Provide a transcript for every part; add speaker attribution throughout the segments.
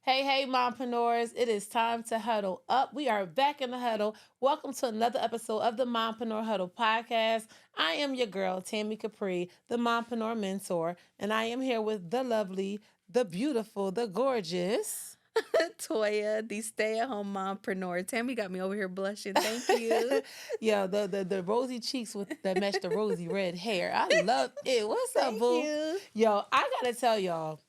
Speaker 1: Hey, hey, mompreneurs. It is time to huddle up. We are back in the huddle. Welcome to another episode of the Mompreneur Huddle podcast. I am your girl, Tammy Capri, the Mompreneur Mentor, and I am here with the lovely, the beautiful, the gorgeous.
Speaker 2: Toya, the stay-at-home mompreneur. Tammy got me over here blushing. Thank you.
Speaker 1: Yeah, the rosy cheeks with that match the rosy red hair. I love it. What's up,
Speaker 2: Thank
Speaker 1: boo?
Speaker 2: you.
Speaker 1: Yo, I gotta tell y'all.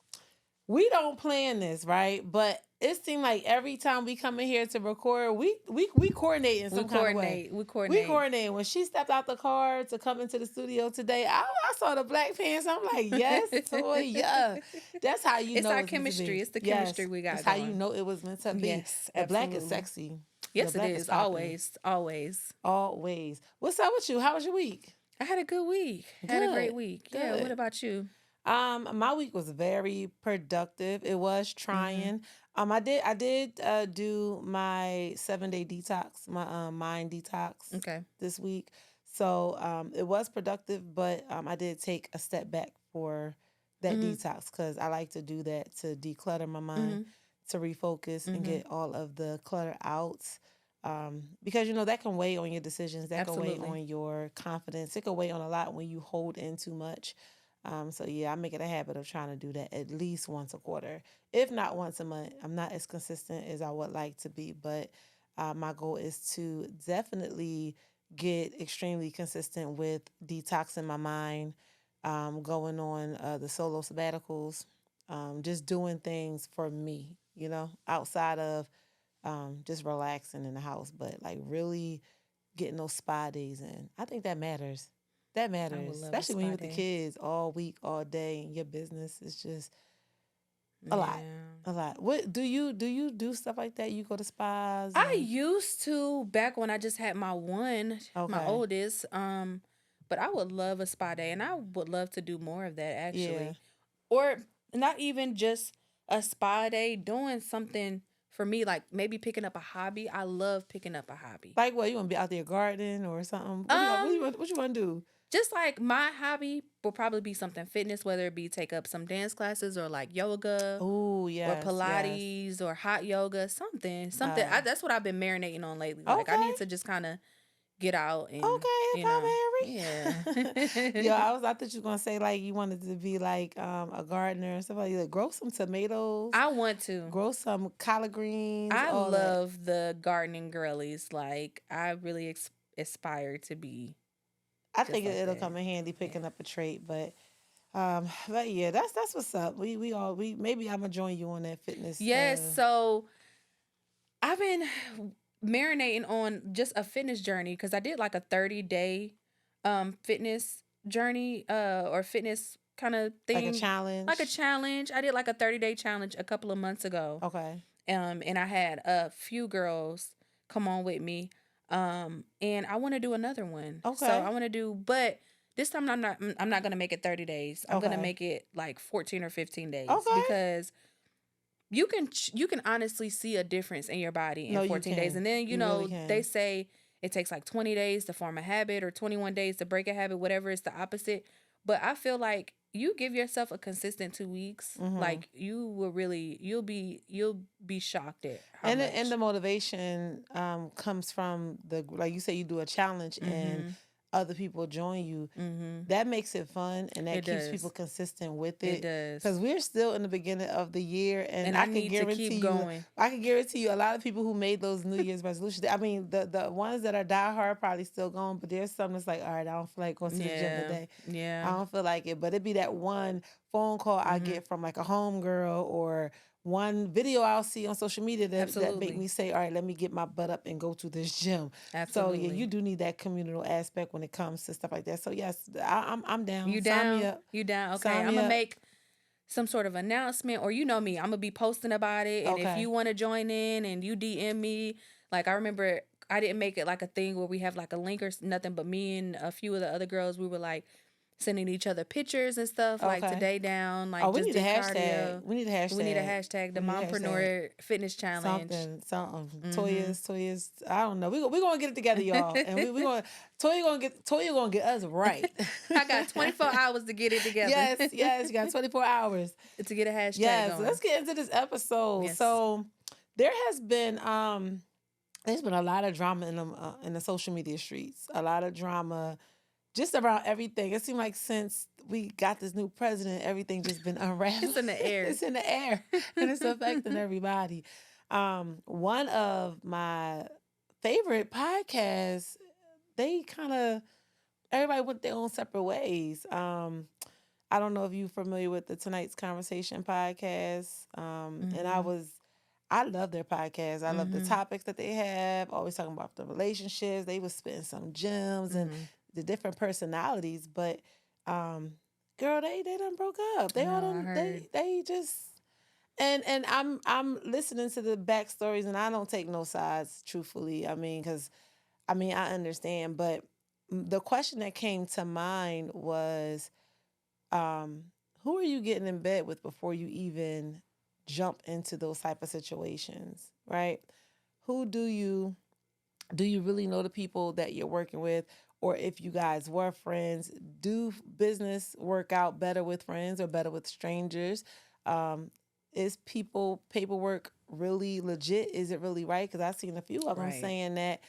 Speaker 1: We don't plan this, right? But it seemed like every time we come in here to record, we coordinate in
Speaker 2: We
Speaker 1: some kind of way.
Speaker 2: coordinate. We
Speaker 1: We
Speaker 2: coordinate.
Speaker 1: coordinate. When she stepped out the car to come into the studio today, I saw the black pants. I'm like, yes, toy, yeah. That's how you
Speaker 2: It's
Speaker 1: know
Speaker 2: our
Speaker 1: it's meant to
Speaker 2: chemistry.
Speaker 1: be.
Speaker 2: It's the
Speaker 1: Yes,
Speaker 2: chemistry we
Speaker 1: that's
Speaker 2: got
Speaker 1: how you
Speaker 2: going.
Speaker 1: know it was meant to be.
Speaker 2: Yes,
Speaker 1: The black is
Speaker 2: absolutely.
Speaker 1: sexy. The
Speaker 2: Yes, it
Speaker 1: black is
Speaker 2: is.
Speaker 1: popping.
Speaker 2: Always. Always.
Speaker 1: Always. What's up with you? How was your week?
Speaker 2: I had a good week. Had a
Speaker 1: Good.
Speaker 2: great week. Yeah. What
Speaker 1: Good.
Speaker 2: about you?
Speaker 1: My week was very productive. It was
Speaker 2: Mm-hmm.
Speaker 1: trying. I did do my 7 day detox, my mind detox
Speaker 2: Okay.
Speaker 1: this week. So it was productive, but I did take a step back for that
Speaker 2: Mm-hmm.
Speaker 1: detox because I like to do that to declutter my mind,
Speaker 2: Mm-hmm.
Speaker 1: to refocus and
Speaker 2: Mm-hmm.
Speaker 1: get all of the clutter out. Because that can weigh on your decisions, that can weigh
Speaker 2: Absolutely.
Speaker 1: on your confidence, it can weigh on a lot when you hold in too much. So yeah, I make it a habit of trying to do that at least once a quarter, if not once a month. I'm not as consistent as I would like to be, but my goal is to definitely get extremely consistent with detoxing my mind, going on the solo sabbaticals, just doing things for me, outside of just relaxing in the house, but like really getting those spa days in. I think that matters. That
Speaker 2: I would
Speaker 1: matters,
Speaker 2: love a
Speaker 1: especially when you're
Speaker 2: spa
Speaker 1: with the
Speaker 2: day.
Speaker 1: kids all week, all day, and your business is just a lot,
Speaker 2: Yeah.
Speaker 1: a lot. What do you do stuff like that? You go to spas
Speaker 2: I
Speaker 1: and
Speaker 2: used to back when I just had my
Speaker 1: okay,
Speaker 2: oldest. But I would love a spa day, and I would love to do more of that
Speaker 1: yeah.
Speaker 2: actually, or not even just a spa day, doing something for me, like maybe picking up a hobby. I love picking up a hobby.
Speaker 1: Like what, you want to be out there gardening or something?
Speaker 2: Um,
Speaker 1: What you want to do?
Speaker 2: just like my hobby will probably be something fitness, whether it be take up some dance classes or like yoga
Speaker 1: Oh
Speaker 2: or
Speaker 1: yes, yes.
Speaker 2: Pilates or hot yoga, something.
Speaker 1: Uh,
Speaker 2: That's what I've been marinating on lately. Like I
Speaker 1: okay.
Speaker 2: need to just kind of get out and
Speaker 1: Okay,
Speaker 2: yeah.
Speaker 1: Pop Harry. Yo, I thought you were gonna say like you wanted to be like a gardener and stuff like that. Grow some tomatoes,
Speaker 2: I want to.
Speaker 1: grow some collard greens,
Speaker 2: I
Speaker 1: all that.
Speaker 2: love the gardening girlies. Like I really aspire to be
Speaker 1: I
Speaker 2: just
Speaker 1: think
Speaker 2: like
Speaker 1: it'll
Speaker 2: that.
Speaker 1: come in handy
Speaker 2: Yeah.
Speaker 1: picking up a trait, but yeah, that's what's up. We maybe I'm gonna join you on that fitness.
Speaker 2: Yes. So I've been marinating on just a fitness journey because I did like a 30-day fitness journey or fitness kind of
Speaker 1: Like a
Speaker 2: thing, like a
Speaker 1: challenge.
Speaker 2: challenge. I did like a 30-day challenge a couple of months ago.
Speaker 1: Okay.
Speaker 2: And I had a few girls come on with me. And I want to do another one. So
Speaker 1: Okay.
Speaker 2: I want to do, but this time I'm not gonna make it 30 days. I'm gonna
Speaker 1: Okay.
Speaker 2: make it like 14 or 15 days
Speaker 1: Okay.
Speaker 2: because you can honestly see a difference in your body in
Speaker 1: No, you
Speaker 2: 14 days.
Speaker 1: can.
Speaker 2: And then,
Speaker 1: You really
Speaker 2: they
Speaker 1: can.
Speaker 2: say it takes like 20 days to form a habit or 21 days to break a habit, whatever is the opposite. But I feel like you give yourself a consistent 2 weeks,
Speaker 1: Mm-hmm.
Speaker 2: like you will really you'll be shocked at how
Speaker 1: And the
Speaker 2: much.
Speaker 1: motivation comes from the, like you say, you do a challenge and
Speaker 2: Mhm.
Speaker 1: other people join you.
Speaker 2: Mhm.
Speaker 1: That makes it fun and that
Speaker 2: It
Speaker 1: keeps people
Speaker 2: does.
Speaker 1: consistent with
Speaker 2: It
Speaker 1: it,
Speaker 2: does.
Speaker 1: because we're still in the beginning of the year, and
Speaker 2: And I need to keep going.
Speaker 1: I can guarantee you a lot of people who made those New Year's resolutions, I mean the ones that are diehard probably still going, but there's some that's like, all right, I don't feel like going to the gym
Speaker 2: Yeah.
Speaker 1: today. I
Speaker 2: Yeah.
Speaker 1: don't feel like it, but it'd be that one phone call I
Speaker 2: Mhm.
Speaker 1: get from like a homegirl or one video I'll see on social media that make
Speaker 2: Absolutely.
Speaker 1: me say, all right, let me get my butt up and go to this gym. So yeah, you
Speaker 2: Absolutely.
Speaker 1: do need that communal aspect when it comes to stuff like that. So yes, I'm down.
Speaker 2: You
Speaker 1: Sign me
Speaker 2: down?
Speaker 1: up.
Speaker 2: You down? Okay.
Speaker 1: Sign
Speaker 2: I'm
Speaker 1: me
Speaker 2: gonna
Speaker 1: up.
Speaker 2: make some sort of announcement, or you know me, I'm gonna be posting about it. And if you
Speaker 1: Okay.
Speaker 2: want to join in and you DM me, like I remember I didn't make it like a thing where we have like a link or nothing, but me and a few of the other girls, we were like, sending each other pictures and stuff like
Speaker 1: Okay.
Speaker 2: today down,
Speaker 1: Oh,
Speaker 2: like
Speaker 1: we
Speaker 2: just
Speaker 1: need a
Speaker 2: did
Speaker 1: hashtag.
Speaker 2: cardio.
Speaker 1: We need a
Speaker 2: We need a
Speaker 1: hashtag.
Speaker 2: hashtag, the
Speaker 1: We need a hashtag.
Speaker 2: Mompreneur Fitness Challenge.
Speaker 1: Something.
Speaker 2: Mm-hmm.
Speaker 1: Toya's. I don't know. We gonna get it together, y'all, and we gonna Toya gonna get us right.
Speaker 2: I got 24 hours to get it together.
Speaker 1: Yes. You got 24 hours.
Speaker 2: To get a hashtag
Speaker 1: Yes.
Speaker 2: going.
Speaker 1: Let's get into this episode.
Speaker 2: Yes.
Speaker 1: So there has been there's been a lot of drama in the social media streets. A lot of drama just around everything. It seemed like since we got this new president, everything just been unraveled.
Speaker 2: It's in the air.
Speaker 1: It's in the air, and it's affecting everybody. One of my favorite podcasts, they kind of everybody went their own separate ways. I don't know if you're familiar with the Tonight's Conversation podcast. And
Speaker 2: Mm-hmm.
Speaker 1: I love their podcast. I love the
Speaker 2: Mm-hmm.
Speaker 1: topics that they have, always talking about the relationships. They was spitting some gems and
Speaker 2: Mm-hmm.
Speaker 1: the different personalities. But girl, they done broke up.
Speaker 2: I
Speaker 1: They all
Speaker 2: know, I
Speaker 1: done
Speaker 2: heard.
Speaker 1: they just and I'm listening to the backstories and I don't take no sides, truthfully. I mean, because I understand, but the question that came to mind was um, who are you getting in bed with before you even jump into those type of situations, right? Who do you really know the people that you're working with? Or if you guys were friends, do business work out better with friends or better with strangers? Um, is people paperwork really legit? Is it really right? Because I've seen a few of them
Speaker 2: Right.
Speaker 1: saying that,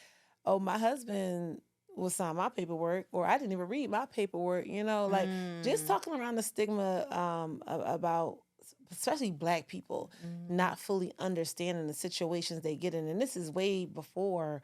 Speaker 1: oh, my husband will sign my paperwork, or I didn't even read my paperwork. Like just
Speaker 2: Mm.
Speaker 1: talking around the stigma about especially Black people
Speaker 2: Mm.
Speaker 1: not fully understanding the situations they get in, and this is way before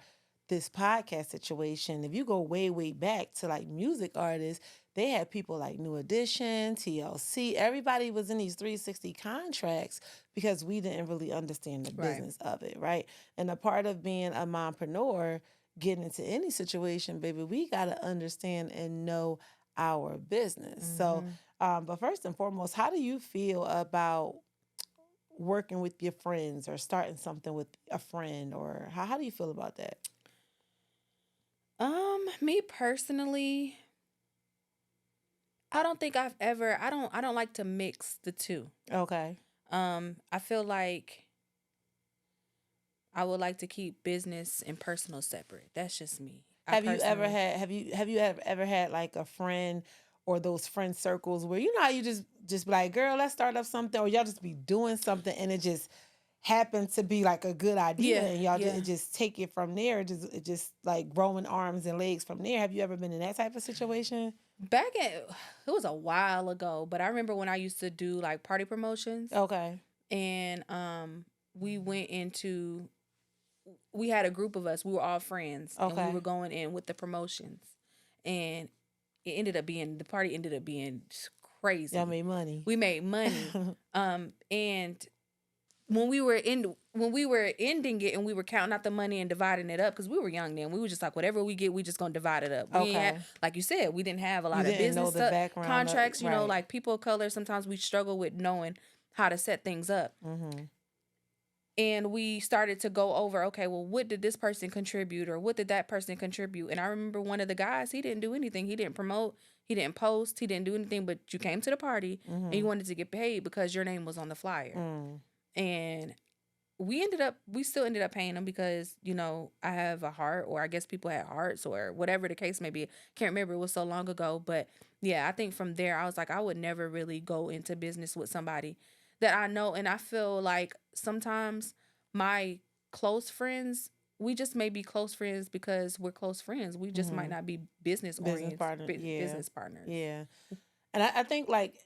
Speaker 1: this podcast situation. If you go way back to like music artists, they had people like New Edition, TLC. Everybody was in these 360 contracts because we didn't really understand the
Speaker 2: Right.
Speaker 1: business of it, right? And a part of being a mompreneur, getting into any situation, baby, we got to understand and know our business. So,
Speaker 2: Mm-hmm.
Speaker 1: but first and foremost, how do you feel about working with your friends or starting something with a friend, or how do you feel about that?
Speaker 2: Me personally, I don't think I've ever I don't like to mix the two.
Speaker 1: Okay.
Speaker 2: I feel like I would like to keep business and personal separate. That's just me. I personally.
Speaker 1: Have you ever had like a friend or those friend circles where how you just be like, girl, let's start up something, or y'all just be doing something and it just happened to be like a good idea
Speaker 2: Yeah,
Speaker 1: and y'all
Speaker 2: yeah.
Speaker 1: just take it from there, it just like growing arms and legs from there. Have you ever been in that type of situation?
Speaker 2: Back at it was a while ago, but I remember when I used to do like party promotions
Speaker 1: Okay.
Speaker 2: and we went into we had a group of us. We were all friends and we were
Speaker 1: Okay.
Speaker 2: going in with the promotions. And the party ended up being
Speaker 1: Y'all
Speaker 2: crazy.
Speaker 1: made money.
Speaker 2: We made money. And when we were ending it and we were counting out the money and dividing it up because we were young then, we were just like whatever we get, we just gonna divide it up. We ain't
Speaker 1: Okay.
Speaker 2: like you said, we didn't have a
Speaker 1: You
Speaker 2: lot of
Speaker 1: didn't know
Speaker 2: business
Speaker 1: the background of,
Speaker 2: contracts.
Speaker 1: right.
Speaker 2: Like people of color, sometimes we struggle with knowing how to set things up.
Speaker 1: Mm-hmm.
Speaker 2: And we started to go over, okay, well, what did this person contribute or what did that person contribute? And I remember one of the guys, he didn't do anything. He didn't promote, he didn't post, he didn't do anything, but you came to the party and
Speaker 1: Mm-hmm.
Speaker 2: you wanted to get paid because your name was on the flyer.
Speaker 1: Mm.
Speaker 2: And we still ended up paying him because, I have a heart, or I guess people had hearts or whatever the case may be. Can't remember, it was so long ago. But yeah, I think from there, I was like, I would never really go into business with somebody that I know. And I feel like sometimes my close friends, we just may be close friends because we're close friends. We just might
Speaker 1: Mm-hmm.
Speaker 2: not be business
Speaker 1: Business
Speaker 2: oriented,
Speaker 1: partner. Yeah.
Speaker 2: business partners.
Speaker 1: Yeah. And I think like,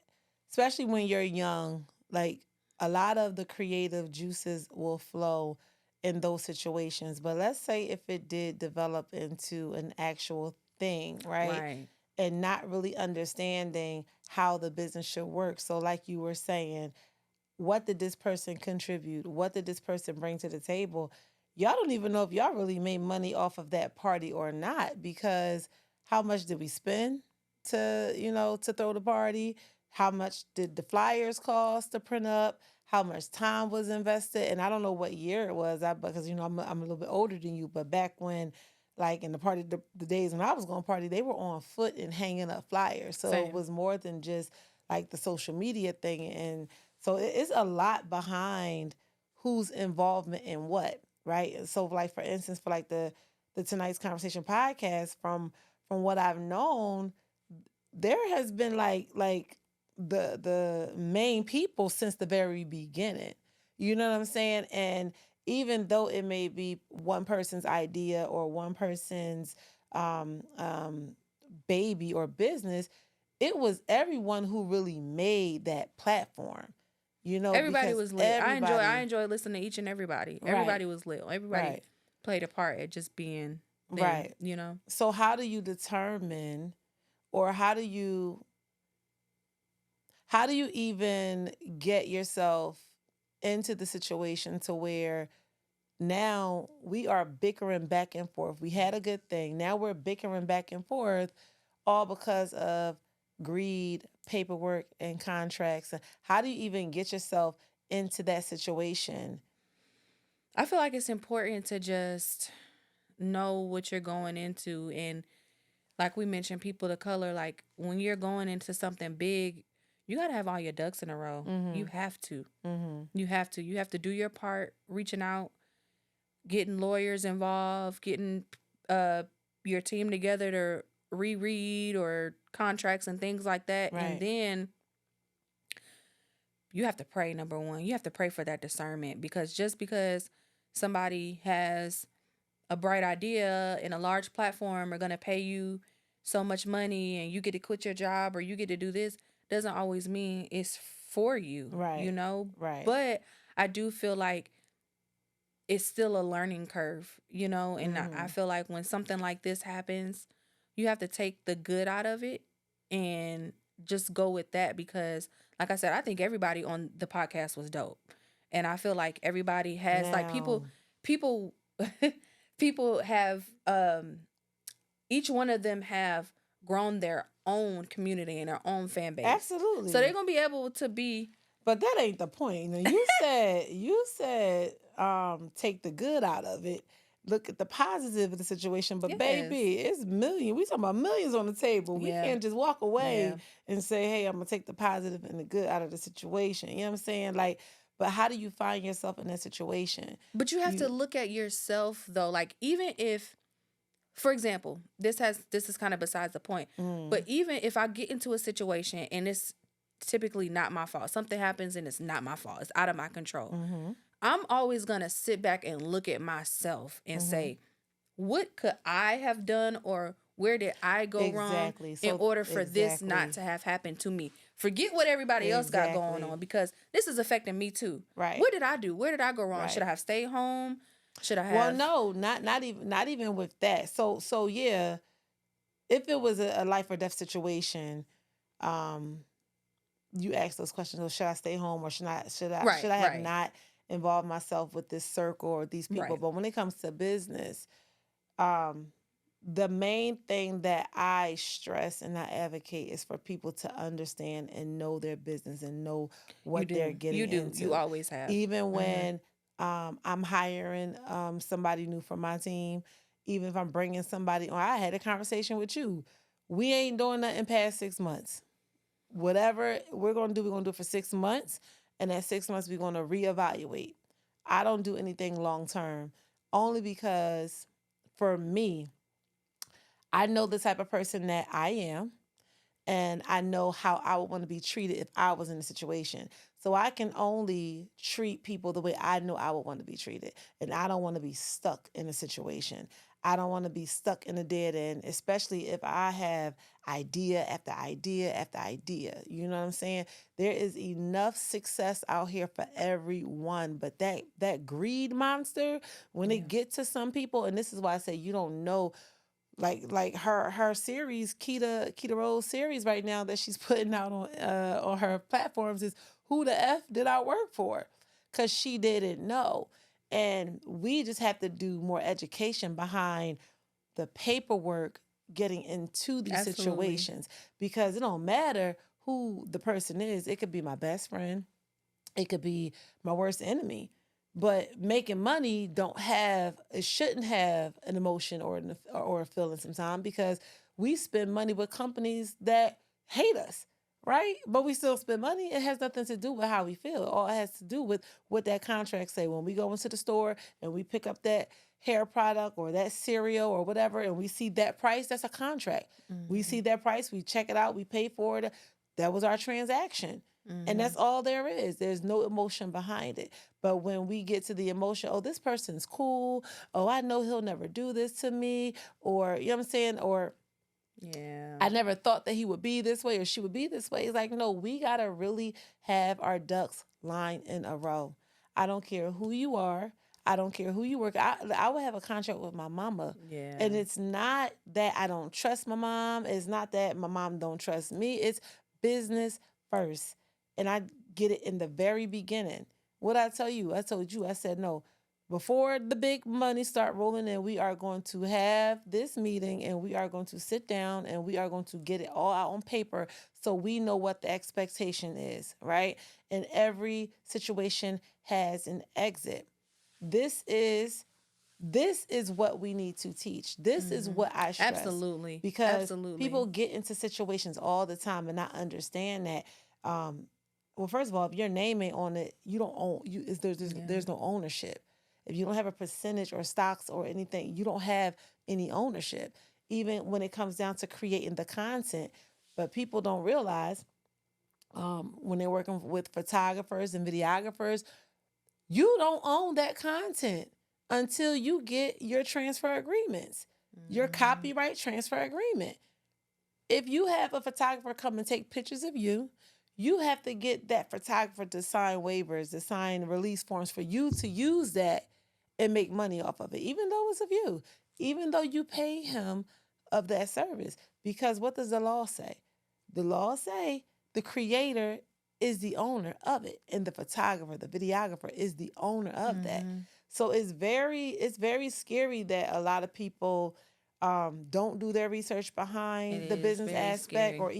Speaker 1: especially when you're young, like a lot of the creative juices will flow in those situations. But let's say if it did develop into an actual thing, right?
Speaker 2: Right.
Speaker 1: And not really understanding how the business should work. So like you were saying, what did this person contribute? What did this person bring to the table? Y'all don't even know if y'all really made money off of that party or not, because how much did we spend to throw the party? How much did the flyers cost to print up? How much time was invested? And I don't know what year it was, because I'm a little bit older than you, but back when like in the days when I was going to party, they were on foot and hanging up flyers. So it
Speaker 2: Same.
Speaker 1: was more than just like the social media thing. And so it's a lot behind whose involvement in what, right? And so like for instance, for like the Tonight's Conversation podcast, from what I've known, there has been like the main people since the very beginning. You know what I'm saying? And even though it may be one person's idea or one person's um, um, baby or business, it was everyone who really made that platform. You know,
Speaker 2: Everybody
Speaker 1: because
Speaker 2: was lit. I
Speaker 1: everybody,
Speaker 2: enjoy listening to each and everybody.
Speaker 1: right,
Speaker 2: Everybody was lit. Everybody
Speaker 1: right,
Speaker 2: played a part at just being them,
Speaker 1: right.
Speaker 2: you know.
Speaker 1: So how do you determine, or how do you even get yourself into the situation to where now we are bickering back and forth? We had a good thing. Now we're bickering back and forth all because of greed, paperwork, and contracts. How do you even get yourself into that situation?
Speaker 2: I feel like it's important to just know what you're going into, and like we mentioned, people of color, like when you're going into something big, you got to have all your ducks in a row. You
Speaker 1: Mm-hmm.
Speaker 2: have to.
Speaker 1: Mm-hmm.
Speaker 2: You have to do your part, reaching out, getting lawyers involved, getting uh your team together to reread or contracts and things like that. And
Speaker 1: Right.
Speaker 2: then you have to pray. Number one, you have to pray for that discernment, because just because somebody has a bright idea and a large platform are going to pay you so much money and you get to quit your job or you get to do this doesn't always mean it's for you, you
Speaker 1: Right.
Speaker 2: know.
Speaker 1: Right.
Speaker 2: But I do feel like it's still a learning curve, you know. And I
Speaker 1: Mm-hmm.
Speaker 2: feel like when something like this happens, you have to take the good out of it and just go with that, because like I said, I think everybody on the podcast was dope. And I feel like everybody has like
Speaker 1: Now,
Speaker 2: people people have each one of them have grown their own community and their own fan base. So they're
Speaker 1: absolutely.
Speaker 2: going to be able to be
Speaker 1: But that ain't the point. Now, you said take the good out of it. Look at the positive of the situation. But
Speaker 2: yes.
Speaker 1: baby, it's million. We talking about millions on the table. We
Speaker 2: Yeah.
Speaker 1: can't just walk
Speaker 2: Yeah.
Speaker 1: away and say, "Hey, I'm gonna take the positive and the good out of the situation." You know what I'm saying? Like, but how do you find yourself in that situation?
Speaker 2: But you have to
Speaker 1: You,
Speaker 2: look at yourself though. Like even if, for example, this is kind of besides the point. But
Speaker 1: mm,
Speaker 2: even if I get into a situation and it's typically not my fault, something happens and it's not my fault, it's out of my control.
Speaker 1: mm-hmm,
Speaker 2: I'm always gonna sit back and look at myself and
Speaker 1: mm-hmm.
Speaker 2: say, what could I have done, or where did I go wrong
Speaker 1: Exactly.
Speaker 2: in
Speaker 1: So
Speaker 2: order for this not
Speaker 1: exactly,
Speaker 2: to have happened to me? Forget what everybody else got going
Speaker 1: exactly.
Speaker 2: on, because this is affecting me too.
Speaker 1: Right.
Speaker 2: What did I do? Where did I go wrong? Should
Speaker 1: Right.
Speaker 2: I have stayed home? Should I
Speaker 1: Well,
Speaker 2: have?
Speaker 1: no, not even with that. So yeah, if it was a life or death situation, um, you ask those questions. Well, should I stay home or
Speaker 2: Right,
Speaker 1: should I have
Speaker 2: right,
Speaker 1: not involved myself with this circle or these people?
Speaker 2: right.
Speaker 1: But when it comes to business, um, the main thing that I stress and I advocate is for people to understand and know their business and know
Speaker 2: You
Speaker 1: what they're
Speaker 2: do,
Speaker 1: getting
Speaker 2: you do, you
Speaker 1: into.
Speaker 2: always have.
Speaker 1: Even
Speaker 2: Mm-hmm.
Speaker 1: when I'm hiring somebody new for my team, even if I'm bringing somebody on, I had a conversation with you. We ain't doing nothing past 6 months. Whatever we're gonna do it for 6 months, and at 6 months we're gonna reevaluate. I don't do anything long term, only because for me, I know the type of person that I am, and I know how I would want to be treated if I was in a situation. So I can only treat people the way I know I would want to be treated. And I don't want to be stuck in a situation. I don't want to be stuck in a dead end, especially if I have idea after idea after idea. You know what I'm saying? There is enough success out here for everyone, but that greed monster, when
Speaker 2: Yeah.
Speaker 1: it gets to some people, and this is why I say you don't know, like her series, Keita Rose series right now that she's putting out on her platforms, is who the F did I work for? Cause she didn't know. And we just have to do more education behind the paperwork getting into these
Speaker 2: Absolutely.
Speaker 1: situations, because it don't matter who the person is. It could be my best friend, it could be my worst enemy. But making money don't have it shouldn't have an emotion or a feeling sometimes because we spend money with companies that hate us, right? But we still spend money. It has nothing to do with how we feel. All it has to do with what that contract say. When we go into the store and we pick up that hair product or that cereal or whatever, and we see that price, that's a contract. We see
Speaker 2: Mhm.
Speaker 1: that price, we check it out, we pay for it. That was our transaction. And that's
Speaker 2: Mhm.
Speaker 1: all there is. There's no emotion behind it. But when we get to the emotion, oh, this person's cool. Oh, I know he'll never do this to me. Or, you know what I'm saying? Or
Speaker 2: Yeah.
Speaker 1: I never thought that he would be this way or she would be this way. It's like, no, we got to really have our ducks lined in a row. I don't care who you are. I don't care who you work. I would have a contract with my mama.
Speaker 2: Yeah.
Speaker 1: And it's not that I don't trust my mom. It's not that my mom don't trust me. It's business first. And I get it in the very beginning. What I tell you, I told you, I said, no, before the big money start rolling in, we are going to have this meeting and we are going to sit down and we are going to get it all out on paper so we know what the expectation is, right? And every situation has an exit. This is this is what we need to teach. This is
Speaker 2: Mhm.
Speaker 1: what I stress
Speaker 2: Absolutely.
Speaker 1: because
Speaker 2: Absolutely.
Speaker 1: people get into situations all the time and not understand that well, first of all, if your name ain't on it, you don't own you is
Speaker 2: Yeah.
Speaker 1: there's no ownership. If you don't have a percentage or stocks or anything, you don't have any ownership. Even when it comes down to creating the content, but people don't realize when they're working with photographers and videographers, you don't own that content until you get your transfer agreements, your
Speaker 2: Mhm.
Speaker 1: copyright transfer agreement. If you have a photographer come and take pictures of you, you have to get that photographer to sign waivers, to sign release forms for you to use that and make money off of it, even though it's of you, even though you pay him of that service. Because what does the law say? The law say the creator is the owner of it, and the photographer, the videographer is the owner of that.
Speaker 2: Mhm.
Speaker 1: So it's very scary that a lot of people don't do their research
Speaker 2: It
Speaker 1: behind the
Speaker 2: is
Speaker 1: business
Speaker 2: very
Speaker 1: aspect
Speaker 2: scary.
Speaker 1: or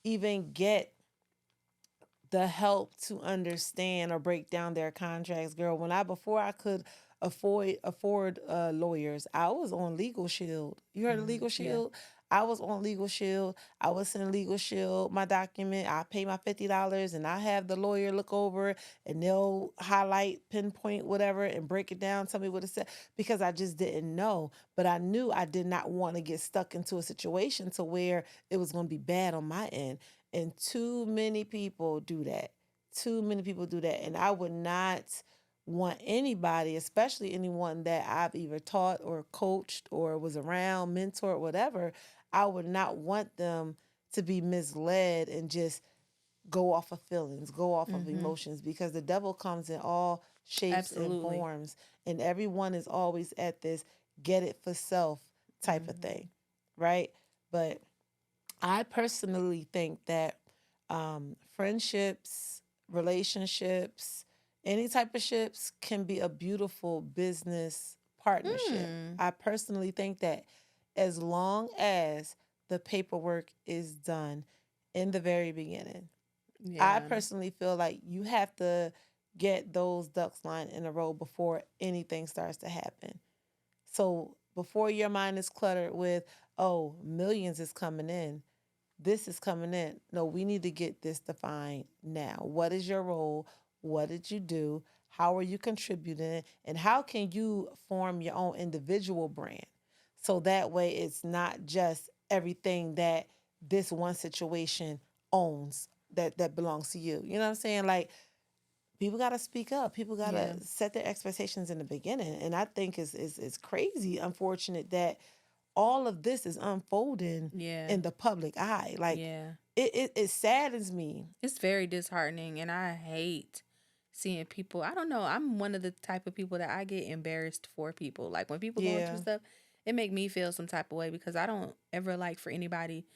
Speaker 1: even get the help to understand or break down their contracts. Girl, when I before I could afford lawyers, I was on Legal Shield. You heard of
Speaker 2: Mhm.
Speaker 1: Legal
Speaker 2: Yeah.
Speaker 1: Shield? I was on Legal Shield. I was in Legal Shield my document. I pay my $50 and I have the lawyer look over it and they'll highlight, pinpoint, whatever, and break it down, tell me what it said because I just didn't know. But I knew I did not want to get stuck into a situation to where it was going to be bad on my end. And too many people do that. Too many people do that. And I would not want anybody, especially anyone that I've either taught or coached or was around, mentored, whatever, I would not want them to be misled and just go off of feelings, go off of
Speaker 2: Mhm.
Speaker 1: emotions because the devil comes in all shapes and
Speaker 2: Absolutely.
Speaker 1: forms. And everyone is always at this get it for self type of thing,
Speaker 2: Mhm.
Speaker 1: right? But I personally think that friendships, relationships, any type of ships can be a beautiful business partnership.
Speaker 2: Hmm.
Speaker 1: I personally think that as long as the paperwork is done in the very beginning, I
Speaker 2: Yeah.
Speaker 1: personally feel like you have to get those ducks lined in a row before anything starts to happen. So before your mind is cluttered with, oh, millions is coming in, this is coming in. No, we need to get this defined now. What is your role? What did you do? How are you contributing? And how can you form your own individual brand? So that way it's not just everything that this one situation owns that belongs to you. You know what I'm saying? Like people got to speak up. People got to
Speaker 2: Yeah.
Speaker 1: set their expectations in the beginning. And I think it's crazy, unfortunate that all of this is unfolding
Speaker 2: Yeah.
Speaker 1: in the public eye. Like
Speaker 2: Yeah.
Speaker 1: it saddens me.
Speaker 2: It's very disheartening, and I hate seeing people. I don't know. I'm one of the type of people that I get embarrassed for people. Like when people going through
Speaker 1: Yeah,
Speaker 2: stuff, it make me feel some type of way because I don't ever like for anybody.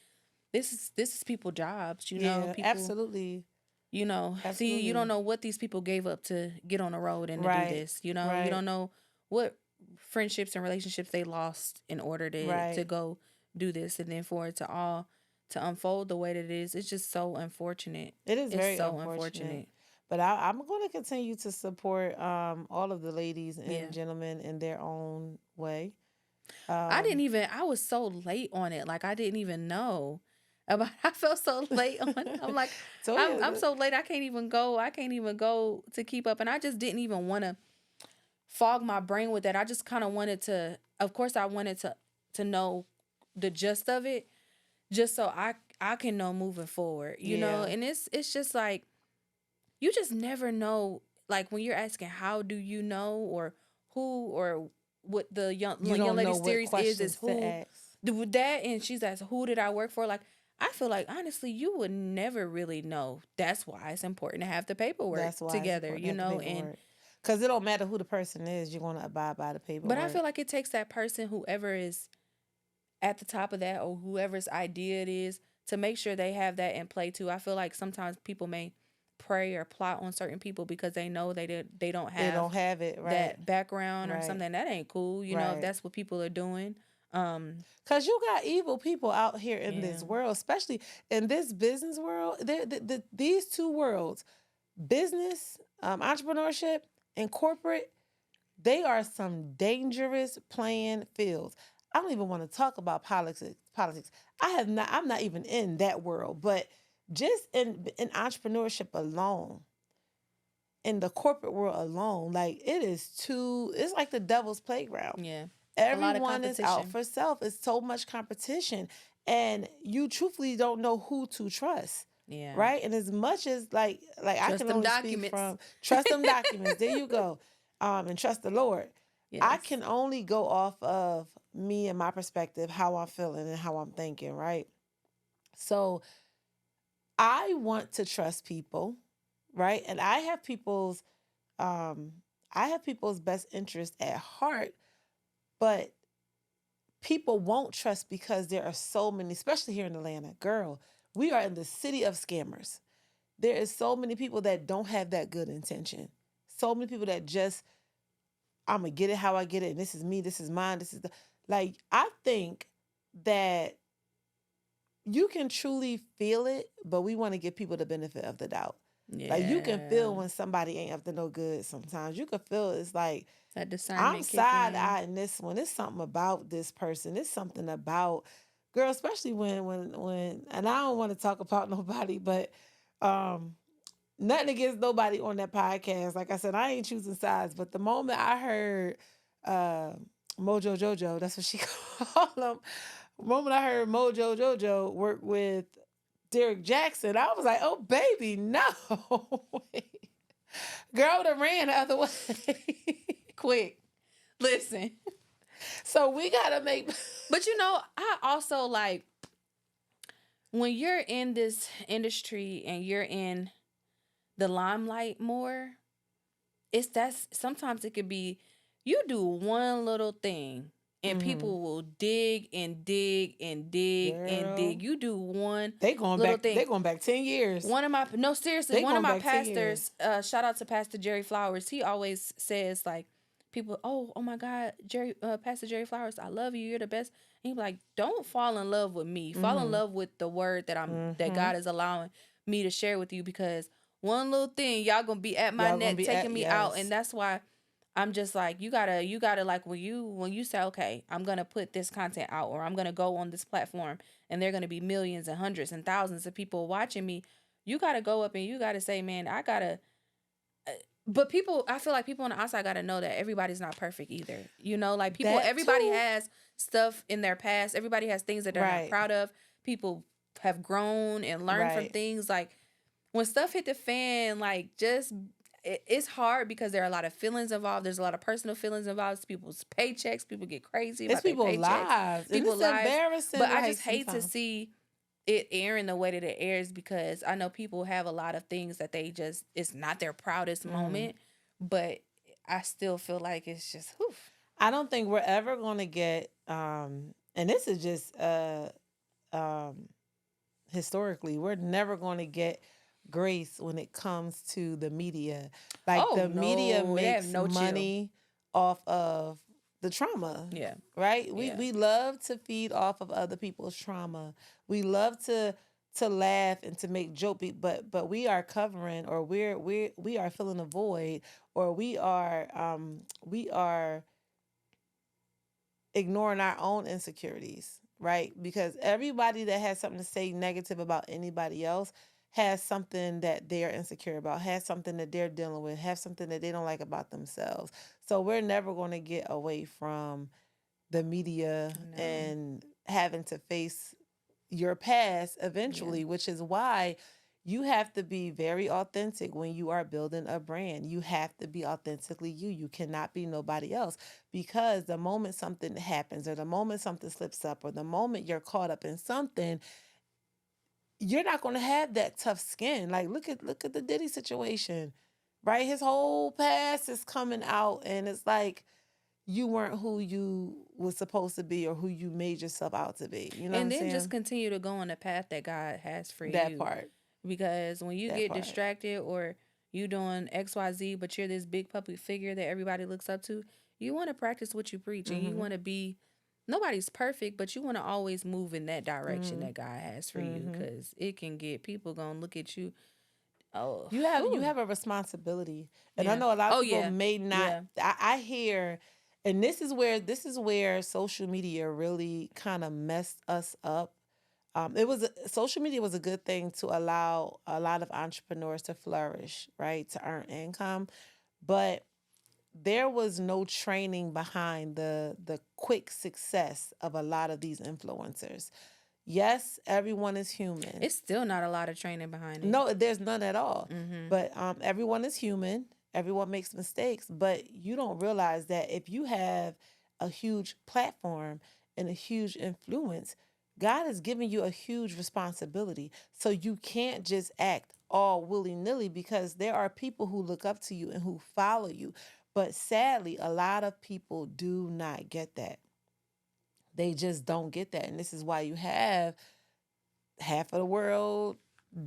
Speaker 2: This is people jobs,
Speaker 1: yeah,
Speaker 2: people,
Speaker 1: absolutely,
Speaker 2: see, you don't
Speaker 1: absolutely.
Speaker 2: know what these people gave up to get on the road and to do
Speaker 1: Right,
Speaker 2: this. You
Speaker 1: right,
Speaker 2: don't know what friendships and relationships they lost in order to
Speaker 1: right.
Speaker 2: go do this, and then for it to all to unfold the way that it is. It's just so unfortunate.
Speaker 1: It is
Speaker 2: It's
Speaker 1: very
Speaker 2: so
Speaker 1: unfortunate.
Speaker 2: unfortunate.
Speaker 1: But I'm going to continue to support all of the ladies
Speaker 2: Yeah.
Speaker 1: and gentlemen in their own way.
Speaker 2: I was so late on it. Like I didn't even know about I felt so late on it. I'm like,
Speaker 1: So
Speaker 2: I'm
Speaker 1: yeah,
Speaker 2: so late I can't even go to keep up. And I just didn't even want to fog my brain with that. I just kind of wanted to, of course I wanted to know the gist of it just so I can know moving forward, you know?
Speaker 1: yeah,
Speaker 2: And it's just like you just never know, like when you're asking how do you know, or who, or what the
Speaker 1: you
Speaker 2: young
Speaker 1: don't know
Speaker 2: lady
Speaker 1: what
Speaker 2: series is
Speaker 1: questions to
Speaker 2: who
Speaker 1: ask.
Speaker 2: do that, and she's asked who did I work for. Like I feel like honestly you would never really know. That's why it's important to have the paperwork
Speaker 1: That's why it's
Speaker 2: together,
Speaker 1: important to
Speaker 2: you
Speaker 1: have the
Speaker 2: know. And
Speaker 1: paperwork. Because it don't matter who the person is, you're going to abide by the
Speaker 2: but I
Speaker 1: paperwork.
Speaker 2: feel like it takes that person, whoever is at the top of that, or whoever's idea it is, to make sure they have that in play too. I feel like sometimes people may pray or plot on certain people because they know they don't
Speaker 1: They
Speaker 2: have
Speaker 1: don't have it, right?
Speaker 2: that background or
Speaker 1: Right,
Speaker 2: something. That ain't cool, you know, if
Speaker 1: right.
Speaker 2: that's what people are doing. Um,
Speaker 1: Because you got evil people out here in
Speaker 2: yeah,
Speaker 1: this world, especially in this business world. These two worlds, business, entrepreneurship, and corporate, they are some dangerous playing fields. I don't even want to talk about politics. Politics. I'm not even in that world, but just in entrepreneurship alone, in the corporate world alone, like it is too. It's like the devil's playground.
Speaker 2: yeah, a lot of
Speaker 1: Everyone is out
Speaker 2: competition.
Speaker 1: for self. It's so much competition, and you truthfully don't know who to trust,
Speaker 2: Yeah,
Speaker 1: right? And as much as like I
Speaker 2: trust
Speaker 1: can
Speaker 2: them
Speaker 1: only speak
Speaker 2: documents.
Speaker 1: from trust them documents. There you go, and trust the Lord. I
Speaker 2: Yes,
Speaker 1: can only go off of me and my perspective, how I'm feeling and how I'm thinking, right? So I want to trust people, right? And um I have people's best interest at heart, but people won't trust because there are so many, especially here in Atlanta. Girl, we are in the city of scammers. There is so many people that don't have that good intention. So many people that just, I'm gonna get it how I get it, and this is me, this is mine, this is the like. I think that you can truly feel it, but we want to give people the benefit of the doubt. Like you can
Speaker 2: yeah,
Speaker 1: feel when somebody ain't up to no good. Sometimes you can feel it's like
Speaker 2: that
Speaker 1: I'm
Speaker 2: discernment kick
Speaker 1: side
Speaker 2: in.
Speaker 1: eyeing this one. It's something about this person. It's something about girl, especially when and I don't want to talk about nobody, but um nothing against nobody on that podcast. Like I said, I ain't choosing sides. But the moment I heard uh Mojo Jojo, that's what she called him. The moment I heard Mojo Jojo work with Derek Jackson, I was like, oh baby, no. Girl would have ran the other way.
Speaker 2: Quick, listen.
Speaker 1: So we gotta make
Speaker 2: But you know, I also like when you're in this industry and you're in the limelight more, it's that's sometimes it could be you do one little thing and
Speaker 1: hmm
Speaker 2: people will dig and dig and dig and
Speaker 1: girl.
Speaker 2: dig. You do one
Speaker 1: They going
Speaker 2: little
Speaker 1: back.
Speaker 2: thing.
Speaker 1: They going back 10 years.
Speaker 2: One of my no seriously,
Speaker 1: They
Speaker 2: one of
Speaker 1: going
Speaker 2: my
Speaker 1: back 10 years.
Speaker 2: pastors, shout out to Pastor Jerry Flowers. He always says like people, oh my God, Jerry, Pastor Jerry Flowers, I love you. You're the best. And he be like, don't fall in love with me. Fall in
Speaker 1: Mm-hmm.
Speaker 2: love with the word that
Speaker 1: Mm-hmm.
Speaker 2: God is allowing me to share with you, because one little thing y'all gonna be at my
Speaker 1: Y'all gonna
Speaker 2: neck
Speaker 1: be
Speaker 2: taking
Speaker 1: at
Speaker 2: me out,
Speaker 1: yes.
Speaker 2: and that's why I'm just like you gotta like when you say okay, I'm gonna put this content out, or I'm gonna go on this platform and there are gonna be millions and hundreds and thousands of people watching me. You gotta go up and you gotta say, man, I gotta. But people, I feel like people on the outside gotta know that everybody's not perfect either. You know, like people,
Speaker 1: That
Speaker 2: everybody
Speaker 1: too.
Speaker 2: has stuff in their past. Everybody has things that they're not
Speaker 1: Right.
Speaker 2: proud of. People have grown and learned from
Speaker 1: Right.
Speaker 2: things. Like when stuff hit the fan, like just it's hard because there are a lot of feelings involved. There's a lot of personal feelings involved. It's people's paychecks. People get crazy
Speaker 1: It's
Speaker 2: about their
Speaker 1: people
Speaker 2: paychecks.
Speaker 1: lives, and
Speaker 2: People
Speaker 1: it's
Speaker 2: lives.
Speaker 1: embarrassing.
Speaker 2: But I
Speaker 1: Like
Speaker 2: just hate to
Speaker 1: sometimes.
Speaker 2: see it airing the way that it airs, because I know people have a lot of things that they just it's not their proudest
Speaker 1: Mm-hmm.
Speaker 2: moment, but I still feel like it's just whew.
Speaker 1: I don't think we're ever gonna get. And this is just um historically, we're never going to get grace when it comes to the media. Like
Speaker 2: Oh
Speaker 1: the media
Speaker 2: no, they have
Speaker 1: makes
Speaker 2: no chill.
Speaker 1: money off of the trauma,
Speaker 2: Yeah,
Speaker 1: right? We
Speaker 2: yeah,
Speaker 1: we love to feed off of other people's trauma. We love to laugh and to make joke, but we are covering, or we are filling a void, or we are ignoring our own insecurities, right? Because everybody that has something to say negative about anybody else has something that they're insecure about, has something that they're dealing with, have something that they don't like about themselves. So we're never going to get away from the media
Speaker 2: I know.
Speaker 1: and having to face your past
Speaker 2: Yeah.
Speaker 1: eventually, which is why you have to be very authentic when you are building a brand. You have to be authentically you. You cannot be nobody else, because the moment something happens, or the moment something slips up, or the moment you're caught up in something, you're not going to have that tough skin. Like look at the Diddy situation, right? His whole past is coming out, and it's like you weren't who you was supposed to be, or who you made yourself out to be. You know what
Speaker 2: And
Speaker 1: I'm
Speaker 2: then just
Speaker 1: saying?
Speaker 2: continue to go on the path that God has for
Speaker 1: That
Speaker 2: you.
Speaker 1: part.
Speaker 2: Because when you
Speaker 1: That
Speaker 2: get
Speaker 1: part.
Speaker 2: distracted, or you doing XYZ, but you're this big public figure that everybody looks up to, you want to practice what you preach, and you
Speaker 1: Mhm.
Speaker 2: want to be, nobody's perfect, but you want to always move in that direction
Speaker 1: Mhm.
Speaker 2: that God has for you,
Speaker 1: Mhm.
Speaker 2: because it can get people going to look at you. Oh,
Speaker 1: You
Speaker 2: whew.
Speaker 1: have a responsibility, and I
Speaker 2: Yeah.
Speaker 1: know a lot of
Speaker 2: Oh,
Speaker 1: people
Speaker 2: yeah.
Speaker 1: may not.
Speaker 2: Yeah.
Speaker 1: I hear, and this is where social media really kind of messed us up. Social media was a good thing to allow a lot of entrepreneurs to flourish, right, to earn income, but there was no training behind the quick success of a lot of these influencers. Yes, everyone is human.
Speaker 2: It's still not a lot of training behind it.
Speaker 1: No, there's none at all.
Speaker 2: Mm-hmm.
Speaker 1: But everyone is human. Everyone makes mistakes. But you don't realize that if you have a huge platform and a huge influence, God has given you a huge responsibility. So you can't just act all willy nilly, because there are people who look up to you and who follow you. But sadly, a lot of people do not get that. They just don't get that. And this is why you have half of the world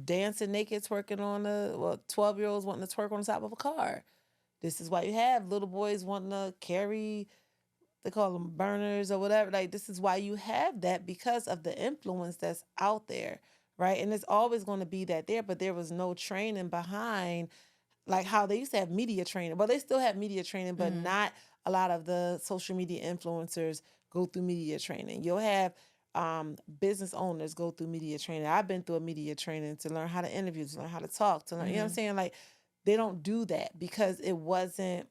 Speaker 1: dancing naked, twerking on 12-year-olds wanting to twerk on the top of a car. This is why you have little boys wanting to carry, they call them burners or whatever. Like, this is why you have that, because of the influence that's out there, right? And it's always going to be that there, but there was no training behind, like how they used to have media training. Well, they still have media training, but
Speaker 2: Mm-hmm.
Speaker 1: not a lot of the social media influencers go through media training. You'll have business owners go through media training. I've been through a media training to learn how to interview, to learn how to talk, to learn, you know what I'm
Speaker 2: Mm-hmm.
Speaker 1: saying? Like, they don't do that because it wasn't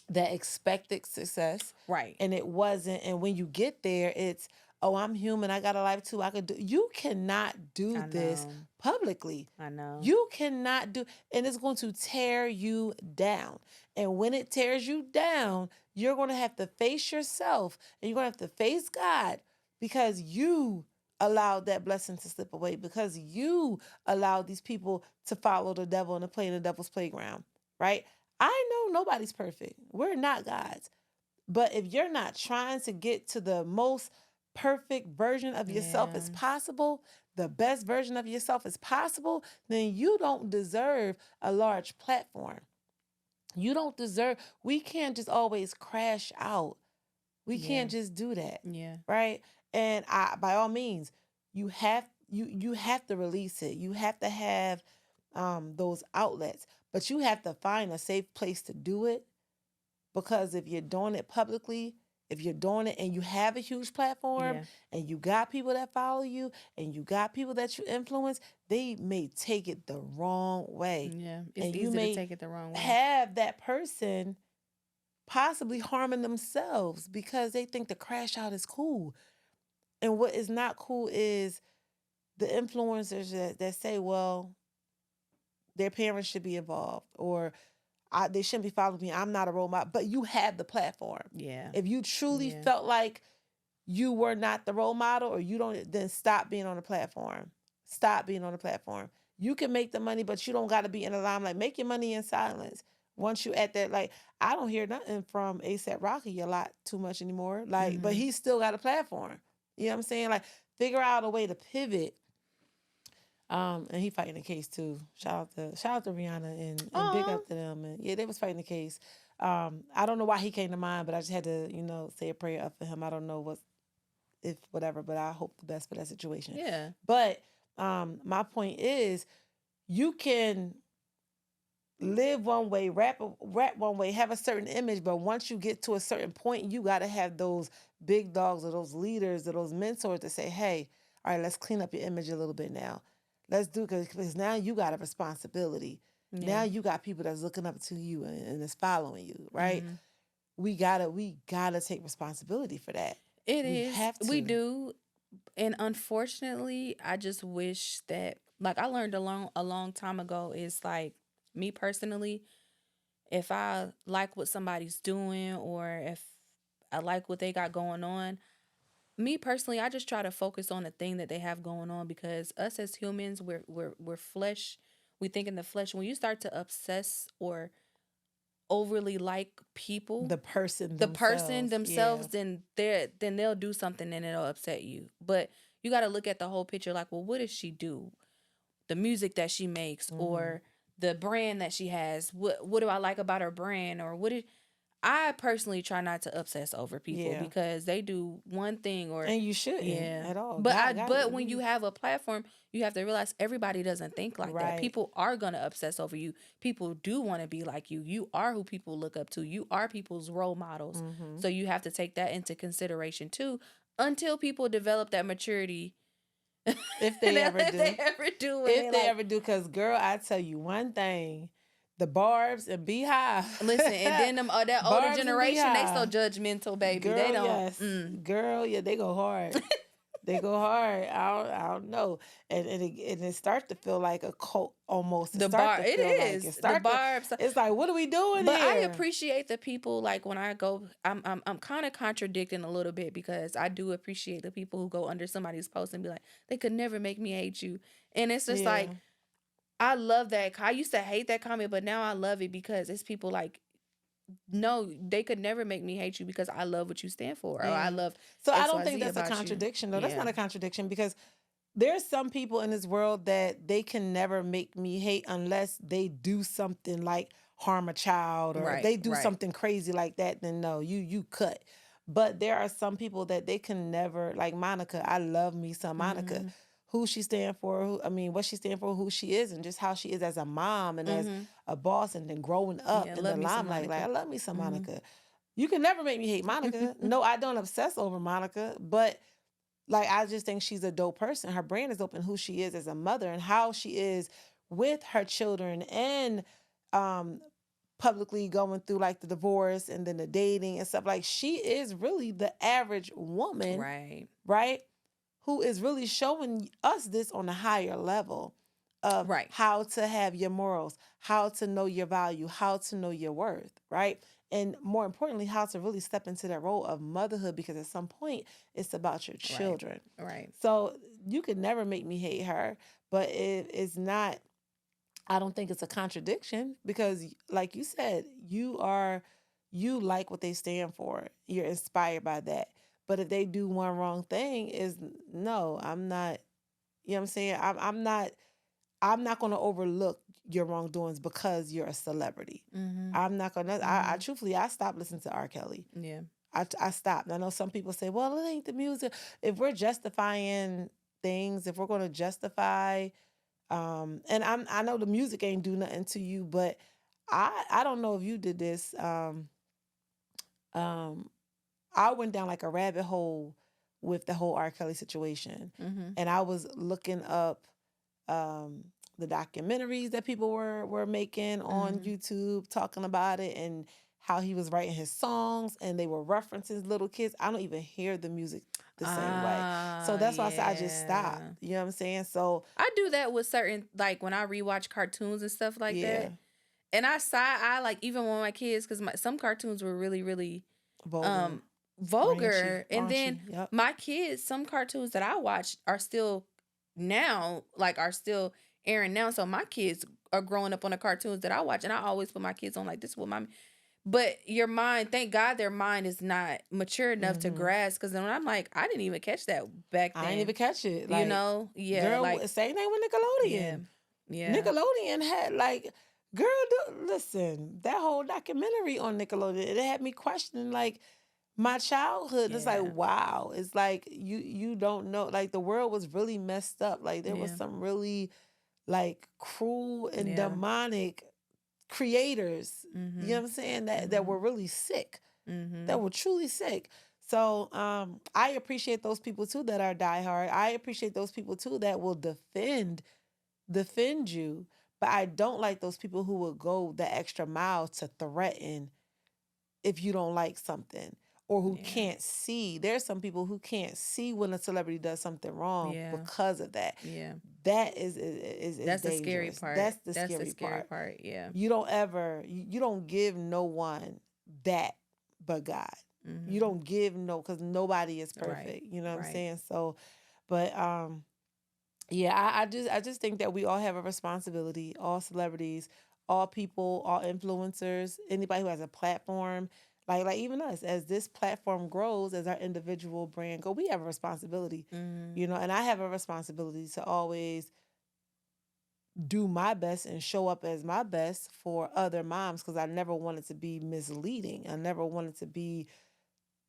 Speaker 1: that expected success,
Speaker 2: Right.
Speaker 1: and it wasn't, and when you get there, it's, oh, I'm human, I got a life too, I could do. You cannot do
Speaker 2: I
Speaker 1: this
Speaker 2: know.
Speaker 1: publicly.
Speaker 2: I know.
Speaker 1: You cannot do, and it's going to tear you down. And when it tears you down, you're going to have to face yourself, and you're going to have to face God, because you allowed that blessing to slip away, because you allowed these people to follow the devil and to play in the devil's playground, right? I know nobody's perfect. We're not gods. But if you're not trying to get to the most perfect version of yourself
Speaker 2: Yeah.
Speaker 1: as possible, the best version of yourself as possible, then you don't deserve a large platform. You don't deserve, we can't just always crash out. We
Speaker 2: Yeah.
Speaker 1: can't just do that,
Speaker 2: Yeah.
Speaker 1: right? And by all means, you have to release it. You have to have those outlets, but you have to find a safe place to do it, because if you're doing it publicly, if you're doing it and you have a huge platform
Speaker 2: Yeah.
Speaker 1: and you got people that follow you and you got people that you influence, they may take it the wrong way.
Speaker 2: Yeah. It's
Speaker 1: And you
Speaker 2: easy to
Speaker 1: may
Speaker 2: take it the wrong way.
Speaker 1: have that person possibly harming themselves because they think the crash out is cool. And what is not cool is the influencers that say, well, their parents should be involved, or they shouldn't be following me. I'm not a role model. But you had the platform.
Speaker 2: Yeah.
Speaker 1: If you truly
Speaker 2: Yeah.
Speaker 1: felt like you were not the role model, or you don't, then stop being on the platform. Stop being on the platform. You can make the money, but you don't got to be in the limelight. Make your money in silence. Once you at that, like, I don't hear nothing from ASAP Rocky a lot too much anymore. Like, but
Speaker 2: Mm-hmm.
Speaker 1: he's still got a platform. You know what I'm saying? Like, figure out a way to pivot. And he fighting the case too. Shout out to Rihanna and big
Speaker 2: Oh,
Speaker 1: up to them. And yeah, they was fighting the case. I don't know why he came to mind, but I just had to, say a prayer up for him. I don't know what if whatever, but I hope the best for that situation.
Speaker 2: yeah.
Speaker 1: But my point is, you can live one way, rap one way, have a certain image, but once you get to a certain point, you got to have those big dogs or those leaders or those mentors to say, "Hey, all right, let's clean up your image a little bit now. Let's do because now you got a responsibility.
Speaker 2: Yeah.
Speaker 1: Now you got people that's looking up to you and is following you, right?
Speaker 2: Mhm.
Speaker 1: We gotta take responsibility for that.
Speaker 2: It
Speaker 1: We
Speaker 2: is.
Speaker 1: have
Speaker 2: We
Speaker 1: to.
Speaker 2: do. And unfortunately, I just wish that, like, I learned a long time ago is like, me personally, if I like what somebody's doing, or if I like what they got going on, me personally, I just try to focus on the thing that they have going on, because us as humans, we're flesh. We think in the flesh. When you start to obsess or overly like people,
Speaker 1: The person
Speaker 2: the person
Speaker 1: themselves,
Speaker 2: themselves,
Speaker 1: yeah.
Speaker 2: then they'll do something and it'll upset you. But you got to look at the whole picture. Like, well, what does she do? The music that she makes,
Speaker 1: Hmm.
Speaker 2: or the brand that she has. What do I like about her brand? Or what did I personally try not to obsess over people,
Speaker 1: Yeah.
Speaker 2: because they do one thing, or
Speaker 1: And you shouldn't
Speaker 2: yeah.
Speaker 1: at all.
Speaker 2: But
Speaker 1: God, God,
Speaker 2: but when you
Speaker 1: we
Speaker 2: have a platform, you have to realize everybody doesn't think like that.
Speaker 1: right.
Speaker 2: People are going to obsess over you. People do want to be like you. You are who people look up to. You are people's role models.
Speaker 1: Hmm.
Speaker 2: So you have to take that into consideration too, until people develop that maturity.
Speaker 1: If
Speaker 2: And
Speaker 1: they ever
Speaker 2: if they
Speaker 1: do.
Speaker 2: ever do, and
Speaker 1: If
Speaker 2: they
Speaker 1: they
Speaker 2: like,
Speaker 1: ever do, because girl, I tell you one thing, the Barb's and Beehive,
Speaker 2: listen, and then them that older
Speaker 1: Barb's and
Speaker 2: generation, they so
Speaker 1: Beehive,
Speaker 2: judgmental, baby. They
Speaker 1: girl,
Speaker 2: don't.
Speaker 1: yes, girl, yeah, they go hard. They go hard. I don't know, and it starts to feel like a cult almost. It
Speaker 2: The
Speaker 1: starts
Speaker 2: bar,
Speaker 1: to
Speaker 2: it
Speaker 1: feel like
Speaker 2: is the barbs.
Speaker 1: It's like, what are we doing
Speaker 2: But I
Speaker 1: here?
Speaker 2: appreciate the people, like, when I go, I'm kind of contradicting a little bit, because I do appreciate the people who go under somebody's post and be like, they could never make me hate you. And it's just
Speaker 1: Yeah,
Speaker 2: like, I love that. I used to hate that comment, but now I love it, because it's people like, no, they could never make me hate you, because I love what you stand for, or I
Speaker 1: yeah.
Speaker 2: love
Speaker 1: So I don't think
Speaker 2: XYZ
Speaker 1: that's a
Speaker 2: about you.
Speaker 1: contradiction, though. That's
Speaker 2: Yeah.
Speaker 1: not a contradiction because there's some people in this world that they can never make me hate unless they do something like harm a child, or if
Speaker 2: Right,
Speaker 1: they do
Speaker 2: right.
Speaker 1: something crazy like that, then no, you cut. But there are some people that they can never, like Monica. I love me some Monica.
Speaker 2: Mhm.
Speaker 1: Who she stand for, I mean, what she stand for, who she is, and just how she is as a mom and as
Speaker 2: Mhm.
Speaker 1: a boss, and then growing up
Speaker 2: Yeah,
Speaker 1: in the
Speaker 2: love me some
Speaker 1: limelight. Like
Speaker 2: Monica.
Speaker 1: I love me some
Speaker 2: Mhm.
Speaker 1: Monica. You can never make me hate Monica. No, I don't obsess over Monica, but like I just think she's a dope person. Her brand is open who she is as a mother and how she is with her children and um publicly going through like the divorce and then the dating and stuff. Like she is really the average woman,
Speaker 2: Right.
Speaker 1: right? Who is really showing us this on a higher level of
Speaker 2: Right.
Speaker 1: how to have your morals, how to know your value, how to know your worth, right? And more importantly, how to really step into that role of motherhood because at some point it's about your
Speaker 2: Right.
Speaker 1: children.
Speaker 2: Right.
Speaker 1: So you could never make me hate her, but it is not, I don't think it's a contradiction because, like you said, you like what they stand for. You're inspired by that. But if they do one wrong thing, is no, I'm not. You know what I'm saying? I'm not. I'm not going to overlook your wrongdoings because you're a celebrity.
Speaker 2: Mhm.
Speaker 1: I'm not gonna. I
Speaker 2: Mhm.
Speaker 1: truthfully, I stopped listening to R. Kelly.
Speaker 2: Yeah.
Speaker 1: I stopped. I know some people say, "Well, it ain't the music." If we're justifying things, if we're going to justify and I know the music ain't do nothing to you, but I don't know if you did this. Um I went down like a rabbit hole with the whole R. Kelly situation.
Speaker 2: Mhm.
Speaker 1: And I was looking up um the documentaries that people were making on
Speaker 2: Mhm.
Speaker 1: YouTube talking about it and how he was writing his songs and they were referencing little kids. I don't even hear the music the same way. So
Speaker 2: Ah,
Speaker 1: that's why I said I just stopped.
Speaker 2: yeah.
Speaker 1: You know what I'm saying? So
Speaker 2: I do that with certain, like, when I rewatch cartoons and stuff like
Speaker 1: yeah,
Speaker 2: that. And I side eye, like, even when my kids, because some cartoons were really, really
Speaker 1: vulgar.
Speaker 2: um vulgar. And then
Speaker 1: Raunchy. Yep.
Speaker 2: my kids, some cartoons that I watch are still now, like, are still airing now. So my kids are growing up on the cartoons that I watch, and I always put my kids on, like, this is what my, but your mind, thank God their mind is not mature enough to
Speaker 1: Hmm.
Speaker 2: grasp, because then when I'm like, I didn't even catch that back
Speaker 1: I ain't
Speaker 2: then.
Speaker 1: even catch it.
Speaker 2: You
Speaker 1: Like,
Speaker 2: know? Yeah,
Speaker 1: girl,
Speaker 2: like,
Speaker 1: same thing with
Speaker 2: yeah.
Speaker 1: Nickelodeon.
Speaker 2: Yeah.
Speaker 1: Nickelodeon had like, girl, listen, that whole documentary on Nickelodeon, it had me questioning like, my childhood. It's like,
Speaker 2: Yeah.
Speaker 1: wow. It's like you don't know. Like the world was really messed up. Like there was
Speaker 2: Yeah.
Speaker 1: some really like cruel and
Speaker 2: Yeah.
Speaker 1: demonic creators. You know
Speaker 2: Mhm.
Speaker 1: what I'm saying? That
Speaker 2: Mhm.
Speaker 1: were really sick. That
Speaker 2: Mhm.
Speaker 1: were truly sick. So I appreciate those people too that are diehard. I appreciate those people too that will defend you. But I don't like those people who will go the extra mile to threaten if you don't like something or who
Speaker 2: Yeah.
Speaker 1: can't see. There's some people who can't see when a celebrity does something wrong
Speaker 2: Yeah.
Speaker 1: because of that.
Speaker 2: Yeah.
Speaker 1: That is
Speaker 2: That's the scary
Speaker 1: dangerous.
Speaker 2: part.
Speaker 1: That's the
Speaker 2: That's the
Speaker 1: scary
Speaker 2: scary
Speaker 1: part.
Speaker 2: part. Yeah.
Speaker 1: You don't give no one that but God. You
Speaker 2: Mhm.
Speaker 1: don't give no, because nobody is
Speaker 2: Right.
Speaker 1: perfect. You know what I'm
Speaker 2: Right.
Speaker 1: saying? So, but yeah, I just think that we all have a responsibility, all celebrities, all people, all influencers, anybody who has a platform, like even us, as this platform grows, as our individual brand go, we have a responsibility,
Speaker 2: Mhm.
Speaker 1: and I have a responsibility to always do my best and show up as my best for other moms, because I never wanted to be misleading. I never wanted to be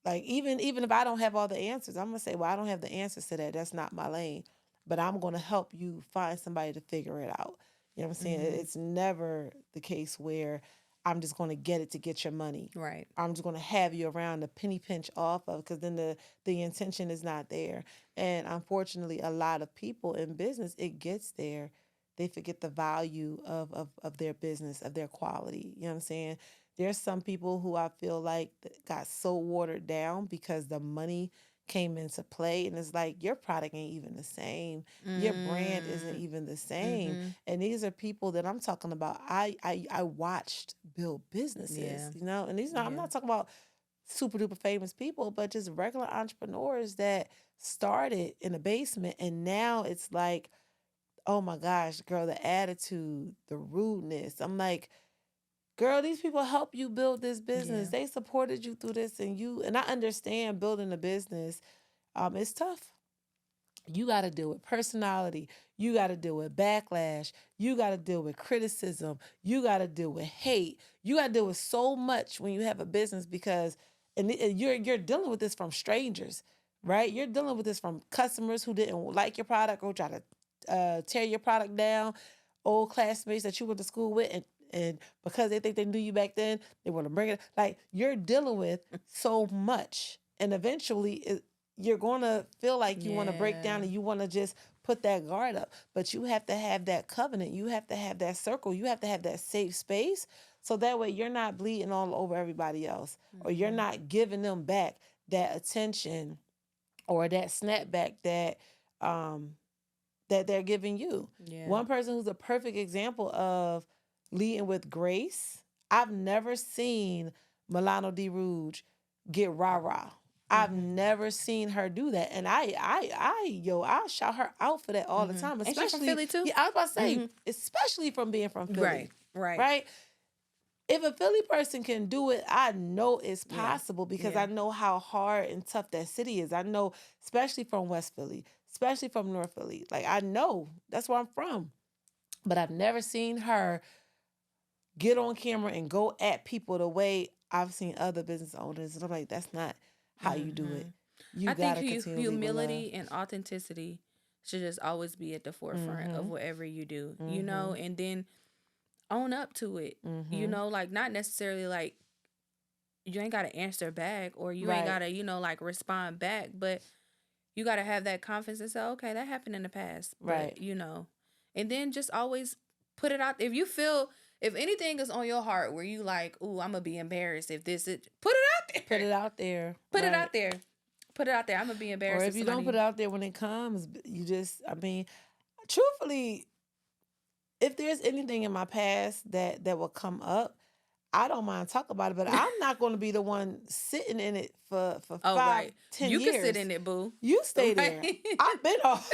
Speaker 1: like, even if I don't have all the answers, I'm gonna say, well, I don't have the answers to that. That's not my lane. But I'm gonna help you find somebody to figure it out. You know what I'm saying?
Speaker 2: Mhm.
Speaker 1: It's never the case where I'm just gonna get it to get your money.
Speaker 2: Right.
Speaker 1: I'm just gonna have you around to penny pinch off of, because then the intention is not there. And unfortunately, a lot of people in business, it gets there. They forget the value of their business, of their quality. You know what I'm saying? There's some people who I feel like got so watered down because the money came into play, and it's like your product ain't even the same. Your brand isn't
Speaker 2: Mm.
Speaker 1: even the same.
Speaker 2: Mhm.
Speaker 1: And these are people that I'm talking about. I watched build businesses,
Speaker 2: Yeah.
Speaker 1: and these I'm
Speaker 2: Yeah.
Speaker 1: not talking about super duper famous people, but just regular entrepreneurs that started in a basement, and now it's like, oh my gosh, girl, the attitude, the rudeness. I'm like, girl, these people help you build this business.
Speaker 2: Yeah.
Speaker 1: They supported you through this, and I understand building a business. It's tough. You got to deal with personality. You got to deal with backlash. You got to deal with criticism. You got to deal with hate. You got to deal with so much when you have a business, because and you're dealing with this from strangers, right? You're dealing with this from customers who didn't like your product or try to tear your product down, old classmates that you went to school with, and because they think they knew you back then, they want to bring it. Like, you're dealing with so much, and eventually you're going to feel like you want to break down
Speaker 2: Yeah.
Speaker 1: and you want to just put that guard up. But you have to have that covenant. You have to have that circle. You have to have that safe space. So that way you're not bleeding all over everybody else, or you're
Speaker 2: Mhm.
Speaker 1: not giving them back that attention or that snapback um, that they're giving you.
Speaker 2: Yeah.
Speaker 1: One person who's a perfect example of leading with grace, I've never seen Milano D. Rouge get rah-rah. I've
Speaker 2: Mhm.
Speaker 1: never seen her do that. And I'll shout her out for that all the
Speaker 2: Mhm.
Speaker 1: time.
Speaker 2: Ain't she from
Speaker 1: Especially,
Speaker 2: Philly too?
Speaker 1: yeah, I was about to say,
Speaker 2: Mhm.
Speaker 1: especially from being from
Speaker 2: Right.
Speaker 1: Philly,
Speaker 2: Right.
Speaker 1: right? If a Philly person can do it, I know it's
Speaker 2: Yeah.
Speaker 1: possible, because
Speaker 2: Yeah.
Speaker 1: I know how hard and tough that city is. I know, especially from West Philly, especially from North Philly. Like, I know that's where I'm from. But I've never seen her get on camera and go at people the way I've seen other business owners. And I'm like, that's not how you do it.
Speaker 2: Mhm.
Speaker 1: You
Speaker 2: I think
Speaker 1: gotta continue to lead with love.
Speaker 2: humility and authenticity should just always be at the forefront of
Speaker 1: Mm-hmm.
Speaker 2: whatever you do,
Speaker 1: Mm-hmm.
Speaker 2: and then own up to it.
Speaker 1: Mm-hmm.
Speaker 2: Like not necessarily like you ain't got to answer back or you ain't got
Speaker 1: Right.
Speaker 2: to, like respond back, but you got to have that confidence and say, okay, that happened in the past, but
Speaker 1: Right.
Speaker 2: and then just always put it out. If you feel, if anything is on your heart where you like, ooh, I'm gonna be embarrassed if this is, put it out
Speaker 1: Put
Speaker 2: there.
Speaker 1: it out there.
Speaker 2: Put it
Speaker 1: Right.
Speaker 2: out there. Put it out there. I'm gonna be
Speaker 1: Or
Speaker 2: embarrassed if
Speaker 1: if you don't put
Speaker 2: somebody.
Speaker 1: it out there when it comes, you just, I mean, truthfully, if there's anything in my past that will come up, I don't mind talking about it, but I'm not going to be the one sitting in it for
Speaker 2: Oh,
Speaker 1: five,
Speaker 2: right.
Speaker 1: 10
Speaker 2: You could sit
Speaker 1: years.
Speaker 2: in it, boo.
Speaker 1: You stay
Speaker 2: Right.
Speaker 1: there. I've been off.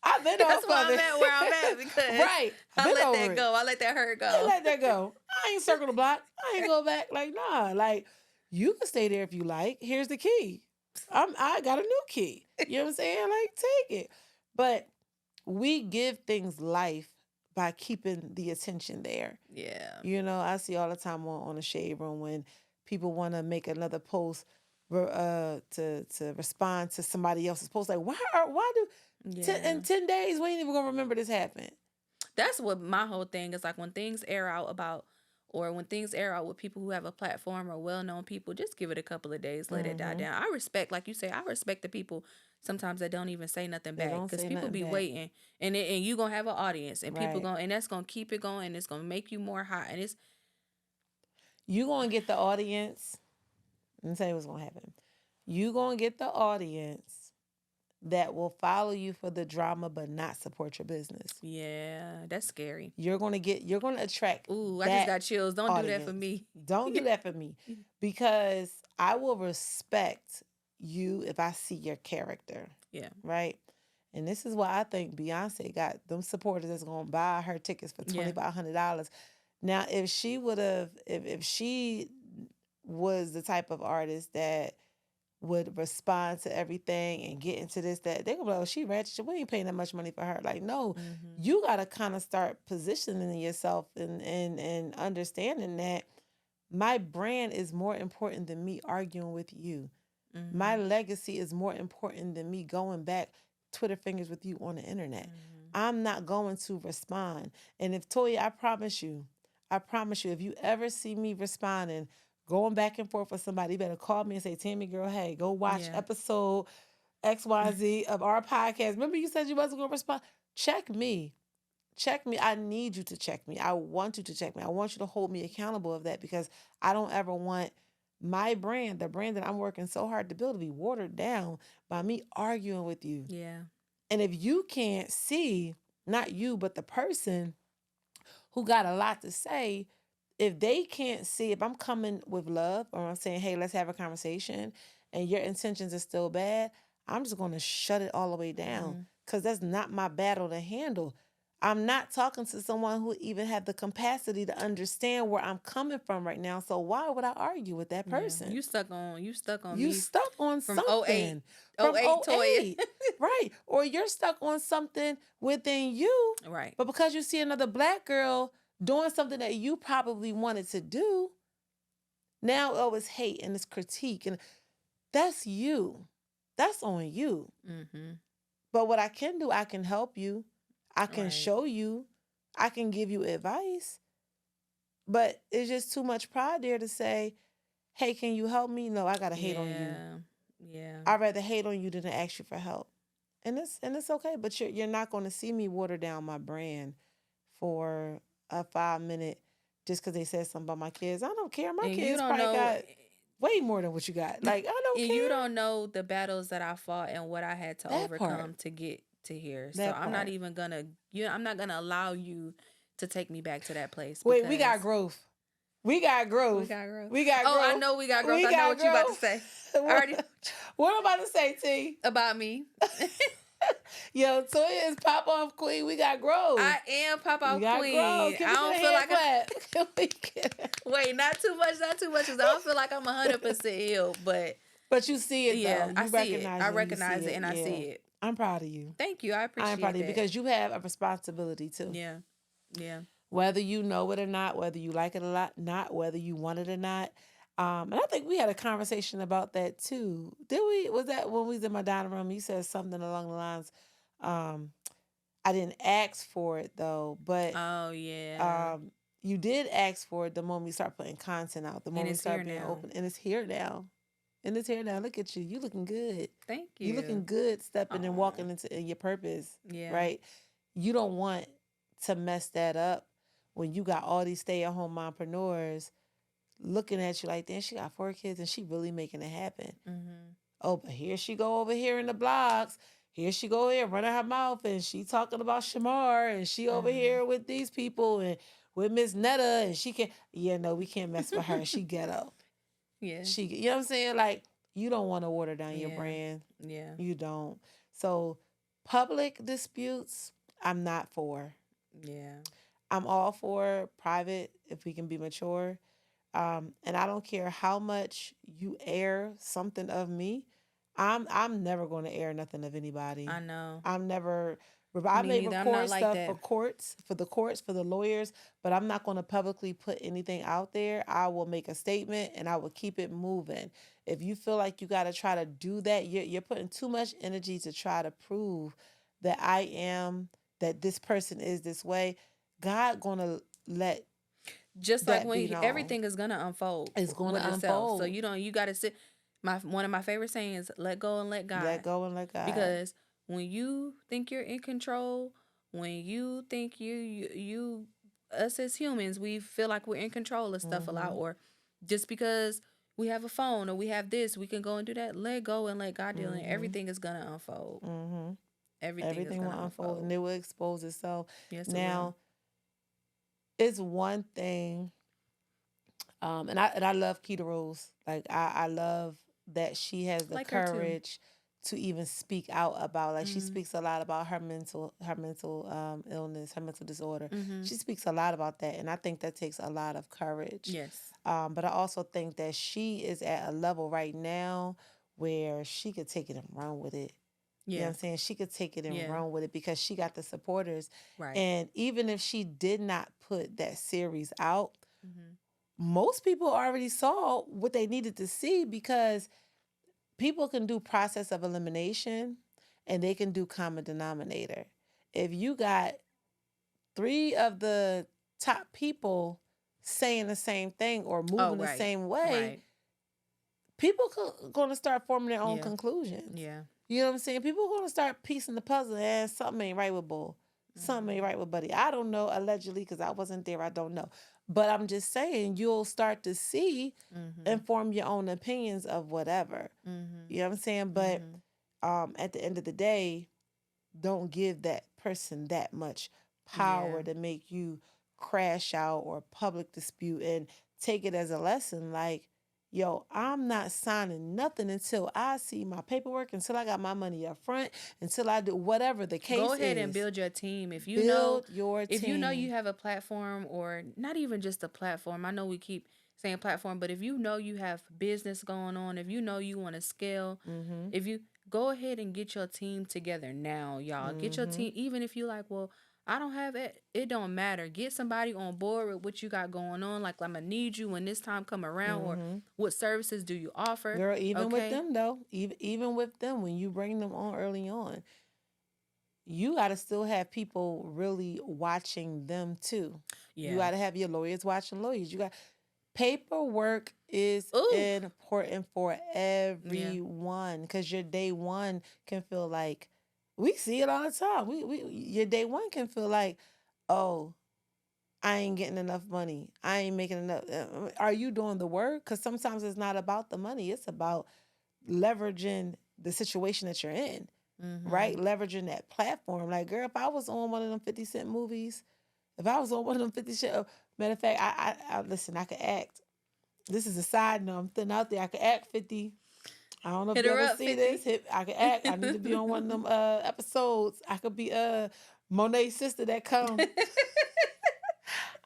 Speaker 1: I've been
Speaker 2: That's
Speaker 1: off
Speaker 2: why
Speaker 1: of
Speaker 2: I'm
Speaker 1: it.
Speaker 2: at where I'm at because
Speaker 1: Right. I've
Speaker 2: I
Speaker 1: been
Speaker 2: let
Speaker 1: over
Speaker 2: that
Speaker 1: it.
Speaker 2: go. I let that hurt
Speaker 1: I
Speaker 2: go.
Speaker 1: let that go. I ain't circle the block. I ain't go back. Like, nah. Like, you can stay there if you like. Here's the key. I got a new key. You know what I'm saying? Like, take it. But we give things life by keeping the attention there.
Speaker 2: Yeah.
Speaker 1: I see all the time on the shade room when people want to make another post to respond to somebody else's post. Like, why do in
Speaker 2: Yeah.
Speaker 1: 10 days we ain't even gonna remember this happened?
Speaker 2: That's what my whole thing is like when things air out about or when things air out with people who have a platform or well-known people, just give it a couple of days, let it die
Speaker 1: Mm-hmm.
Speaker 2: down. I respect, like you say, I respect the people sometimes that don't even say nothing
Speaker 1: They
Speaker 2: back
Speaker 1: don't
Speaker 2: because
Speaker 1: say
Speaker 2: people
Speaker 1: nothing
Speaker 2: be
Speaker 1: back.
Speaker 2: waiting and you gonna have an audience and people
Speaker 1: Right.
Speaker 2: going and that's gonna keep it going and it's gonna make you more hot and it's
Speaker 1: You gonna get the audience. Let me tell you what's gonna happen. You gonna get the audience that will follow you for the drama but not support your business.
Speaker 2: yeah, that's scary.
Speaker 1: You're gonna attract
Speaker 2: Ooh, I just
Speaker 1: that
Speaker 2: got chills. Don't do that for
Speaker 1: audience.
Speaker 2: me.
Speaker 1: Don't do that for me, because I will respect you if I see your character,
Speaker 2: Yeah.
Speaker 1: right? And this is why I think Beyonce got them supporters that's gonna buy her tickets for
Speaker 2: Yeah.
Speaker 1: $2,500. Now, if she would have, if she was the type of artist that would respond to everything and get into this, that they gonna be like, oh, she ratchet. We ain't paying that much money for her. Like, no,
Speaker 2: Mm-hmm.
Speaker 1: you gotta kind of start positioning yourself and understanding that my brand is more important than me arguing with you. My
Speaker 2: Mm-hmm.
Speaker 1: legacy is more important than me going back Twitter fingers with you on the internet.
Speaker 2: Mm-hmm.
Speaker 1: I'm not going to respond. And if Toya, I promise you, if you ever see me responding, going back and forth with somebody, you better call me and say, Tammy girl, hey, go watch
Speaker 2: Yeah.
Speaker 1: episode XYZ of our podcast. Remember you said you wasn't gonna respond? Check me. Check me. I need you to check me. I want you to check me. I want you to hold me accountable of that, because I don't ever want my brand, the brand that I'm working so hard to build, to be watered down by me arguing with you.
Speaker 2: Yeah.
Speaker 1: And if you can't see, not you, but the person who got a lot to say, if they can't see, if I'm coming with love or I'm saying, hey, let's have a conversation, and your intentions are still bad, I'm just going to shut it all the way down,
Speaker 2: Mm-hmm.
Speaker 1: because that's not my battle to handle. I'm not talking to someone who even had the capacity to understand where I'm coming from right now. So why would I argue with that
Speaker 2: Yeah.
Speaker 1: person?
Speaker 2: You stuck on
Speaker 1: You
Speaker 2: me
Speaker 1: stuck on
Speaker 2: from '08.
Speaker 1: something from
Speaker 2: '08 Toya.
Speaker 1: '08, right? Or you're stuck on something within you,
Speaker 2: Right.
Speaker 1: but because you see another black girl doing something that you probably wanted to do, now oh, it's hate and it's critique, and that's you. That's on you.
Speaker 2: Mm-hmm.
Speaker 1: But what I can do, I can help you. I can
Speaker 2: Right.
Speaker 1: show you. I can give you advice. But it's just too much pride there to say, hey, can you help me? No, I gotta hate on you.
Speaker 2: Yeah. Yeah.
Speaker 1: I'd rather hate on you than to ask you for help. And it's okay, but you're not going to see me water down my brand for a 5 minute just because they said something about my kids. I don't care. My
Speaker 2: And you
Speaker 1: kids
Speaker 2: don't
Speaker 1: probably
Speaker 2: know
Speaker 1: got way more than what you got. Like, I don't
Speaker 2: and you
Speaker 1: care.
Speaker 2: don't know the battles that I fought and what I had to
Speaker 1: That part.
Speaker 2: overcome to get to here. So
Speaker 1: That
Speaker 2: I'm not
Speaker 1: part.
Speaker 2: even gonna I'm not gonna allow you to take me back to that place
Speaker 1: Wait, we got
Speaker 2: because
Speaker 1: growth. We got
Speaker 2: we
Speaker 1: growth.
Speaker 2: got growth.
Speaker 1: We got
Speaker 2: Oh, I
Speaker 1: growth.
Speaker 2: know we got growth.
Speaker 1: We
Speaker 2: I know
Speaker 1: got
Speaker 2: what you about to
Speaker 1: growth.
Speaker 2: say. I already
Speaker 1: What am I about to say, T?
Speaker 2: about me.
Speaker 1: Yo, Toya is pop off queen. We got growth.
Speaker 2: I am pop
Speaker 1: We
Speaker 2: out
Speaker 1: got growth.
Speaker 2: queen.
Speaker 1: Can
Speaker 2: I
Speaker 1: we get
Speaker 2: don't
Speaker 1: a
Speaker 2: feel
Speaker 1: hand
Speaker 2: like
Speaker 1: clap? Can we get...
Speaker 2: wait, not too much, not too much, because I don't feel like I'm 100% healed. But
Speaker 1: But you see it though.
Speaker 2: yeah, I
Speaker 1: You
Speaker 2: see it.
Speaker 1: recognize
Speaker 2: I
Speaker 1: it and you see
Speaker 2: recognize it
Speaker 1: it.
Speaker 2: and I see
Speaker 1: Yeah.
Speaker 2: it.
Speaker 1: I'm proud of you.
Speaker 2: Thank you. I
Speaker 1: I am proud
Speaker 2: appreciate
Speaker 1: of you
Speaker 2: that.
Speaker 1: because you have a responsibility too.
Speaker 2: Yeah. Yeah.
Speaker 1: Whether you know it or not, whether you like it a lot, not whether you want it or not. And I think we had a conversation about that too. Did we? Was that when we was in my dining room? You said something along the lines. Um, I didn't ask for it though, but
Speaker 2: Oh yeah.
Speaker 1: um, you did ask for it the moment we start putting content out, the
Speaker 2: And
Speaker 1: moment we
Speaker 2: it's here
Speaker 1: start being
Speaker 2: now.
Speaker 1: open, and it's here now. And it's here now. Look at you. You looking good.
Speaker 2: Thank
Speaker 1: You looking
Speaker 2: you.
Speaker 1: good stepping and
Speaker 2: Oh,
Speaker 1: walking into in your purpose,
Speaker 2: yeah.
Speaker 1: right? You don't want to mess that up when you got all these stay-at-home mompreneurs looking at you like, damn, she got 4 kids and she really making it happen.
Speaker 2: Mm-hmm.
Speaker 1: Oh, but here she go over here in the blogs. Here she go here running her mouth and she talking about Shamar and she over
Speaker 2: Mm-hmm.
Speaker 1: here with these people and with Miss Netta and she can, yeah, no, we can't mess with her. She ghetto.
Speaker 2: Yeah.
Speaker 1: You know what I'm saying? Like, you don't want to water down your
Speaker 2: Yeah.
Speaker 1: brand.
Speaker 2: Yeah.
Speaker 1: You don't. So public disputes, I'm not for.
Speaker 2: Yeah.
Speaker 1: I'm all for private if we can be mature. And I don't care how much you air something of me. I'm never going to air nothing of anybody.
Speaker 2: I know.
Speaker 1: I'm never I
Speaker 2: Me
Speaker 1: may
Speaker 2: neither. I'm not
Speaker 1: record
Speaker 2: like
Speaker 1: stuff
Speaker 2: that.
Speaker 1: for the courts, for the lawyers, but I'm not going to publicly put anything out there. I will make a statement and I will keep it moving. If you feel like you got to try to do that, you're putting too much energy to try to prove that that this person is this way. God going to let
Speaker 2: Just like
Speaker 1: that
Speaker 2: when
Speaker 1: be known.
Speaker 2: everything is gonna unfold
Speaker 1: It's going
Speaker 2: with
Speaker 1: to
Speaker 2: itself. So
Speaker 1: unfold.
Speaker 2: you gotta sit. My one of my favorite sayings: "Let go and let
Speaker 1: Let
Speaker 2: God."
Speaker 1: go and let God.
Speaker 2: Because when you think you're in control, when you think you us as humans, we feel like we're in control of stuff a lot,
Speaker 1: Mm-hmm.
Speaker 2: or just because we have a phone or we have this, we can go and do that. Let go and let God deal, and
Speaker 1: Mm-hmm.
Speaker 2: everything is gonna unfold.
Speaker 1: Mm-hmm.
Speaker 2: Everything is
Speaker 1: Everything will
Speaker 2: gonna
Speaker 1: unfold
Speaker 2: unfold.
Speaker 1: and it will expose itself.
Speaker 2: Yes, it will.
Speaker 1: Now, it's one thing, and I love Keita Rose. Like I love that she has
Speaker 2: I
Speaker 1: the
Speaker 2: like her too.
Speaker 1: courage to even speak out about. Like she
Speaker 2: Mm-hmm.
Speaker 1: speaks a lot about her mental illness, her mental disorder.
Speaker 2: Mm-hmm.
Speaker 1: She speaks a lot about that, and I think that takes a lot of courage.
Speaker 2: Yes.
Speaker 1: But I also think that she is at a level right now where she could take it and run with it. You know what
Speaker 2: Yeah.
Speaker 1: I'm saying? She could take it and
Speaker 2: Yeah.
Speaker 1: run with it because she got the supporters.
Speaker 2: Right.
Speaker 1: And even if she did not put that series out,
Speaker 2: Mm-hmm.
Speaker 1: most people already saw what they needed to see because people can do process of elimination and they can do common denominator. If you got three of the top people saying the same thing or
Speaker 2: Oh,
Speaker 1: moving the
Speaker 2: right.
Speaker 1: same way,
Speaker 2: Right.
Speaker 1: people going to start forming their own
Speaker 2: Yeah.
Speaker 1: conclusions.
Speaker 2: Yeah.
Speaker 1: You know what I'm saying? People are going to start piecing the puzzle and something ain't right with Bull. Something ain't
Speaker 2: Mm-hmm.
Speaker 1: right with Buddy. I don't know, allegedly, because I wasn't there. I don't know. But I'm just saying, you'll start to see
Speaker 2: Mm-hmm.
Speaker 1: and form your own opinions of whatever.
Speaker 2: Mm-hmm.
Speaker 1: You know what I'm saying? But
Speaker 2: Mm-hmm.
Speaker 1: at the end of the day, don't give that person that much
Speaker 2: Yeah.
Speaker 1: power to make you crash out or public dispute and take it as a lesson like, yo, I'm not signing nothing until I see my paperwork, until I got my money up front, until I do whatever the
Speaker 2: Go
Speaker 1: case
Speaker 2: ahead and
Speaker 1: is.
Speaker 2: build your team.
Speaker 1: Build your
Speaker 2: If you know you
Speaker 1: team.
Speaker 2: have a platform, or not even just a platform. I know we keep saying platform, but if you know you have business going on, if you know you want to scale,
Speaker 1: Mm-hmm.
Speaker 2: if you go ahead and get your team together now, y'all. Get your
Speaker 1: Mm-hmm.
Speaker 2: team, even if you like, well, I don't have it. It don't matter. Get somebody on board with what you got going on. Like, I'm gonna need you when this time come around, or
Speaker 1: Mm-hmm.
Speaker 2: what services do you offer?
Speaker 1: Girl, even with
Speaker 2: Okay.
Speaker 1: them though, even with them, when you bring them on early on, you got to still have people really watching them too. You
Speaker 2: Yeah.
Speaker 1: got to have your lawyers watching lawyers. You got paperwork is
Speaker 2: Ooh.
Speaker 1: important for
Speaker 2: Yeah.
Speaker 1: everyone because your day one can feel like we see it all the time. We your day one can feel like, oh, I ain't getting enough money. I ain't making enough. Are you doing the work? Because sometimes it's not about the money. It's about leveraging the situation that you're in,
Speaker 2: Mm-hmm.
Speaker 1: right? Leveraging that platform. Like, girl, if I was on one of them 50 Cent movies, if I was on one of them 50 Cent, matter of fact, I listen, I could act. This is a side note. I'm throwing out there. I could act 50. I don't know if
Speaker 2: Hit
Speaker 1: you
Speaker 2: her
Speaker 1: ever
Speaker 2: up,
Speaker 1: see this.
Speaker 2: 50.
Speaker 1: Hit, I could act. I need to be on one of them episodes. I could be Monet's sister that come.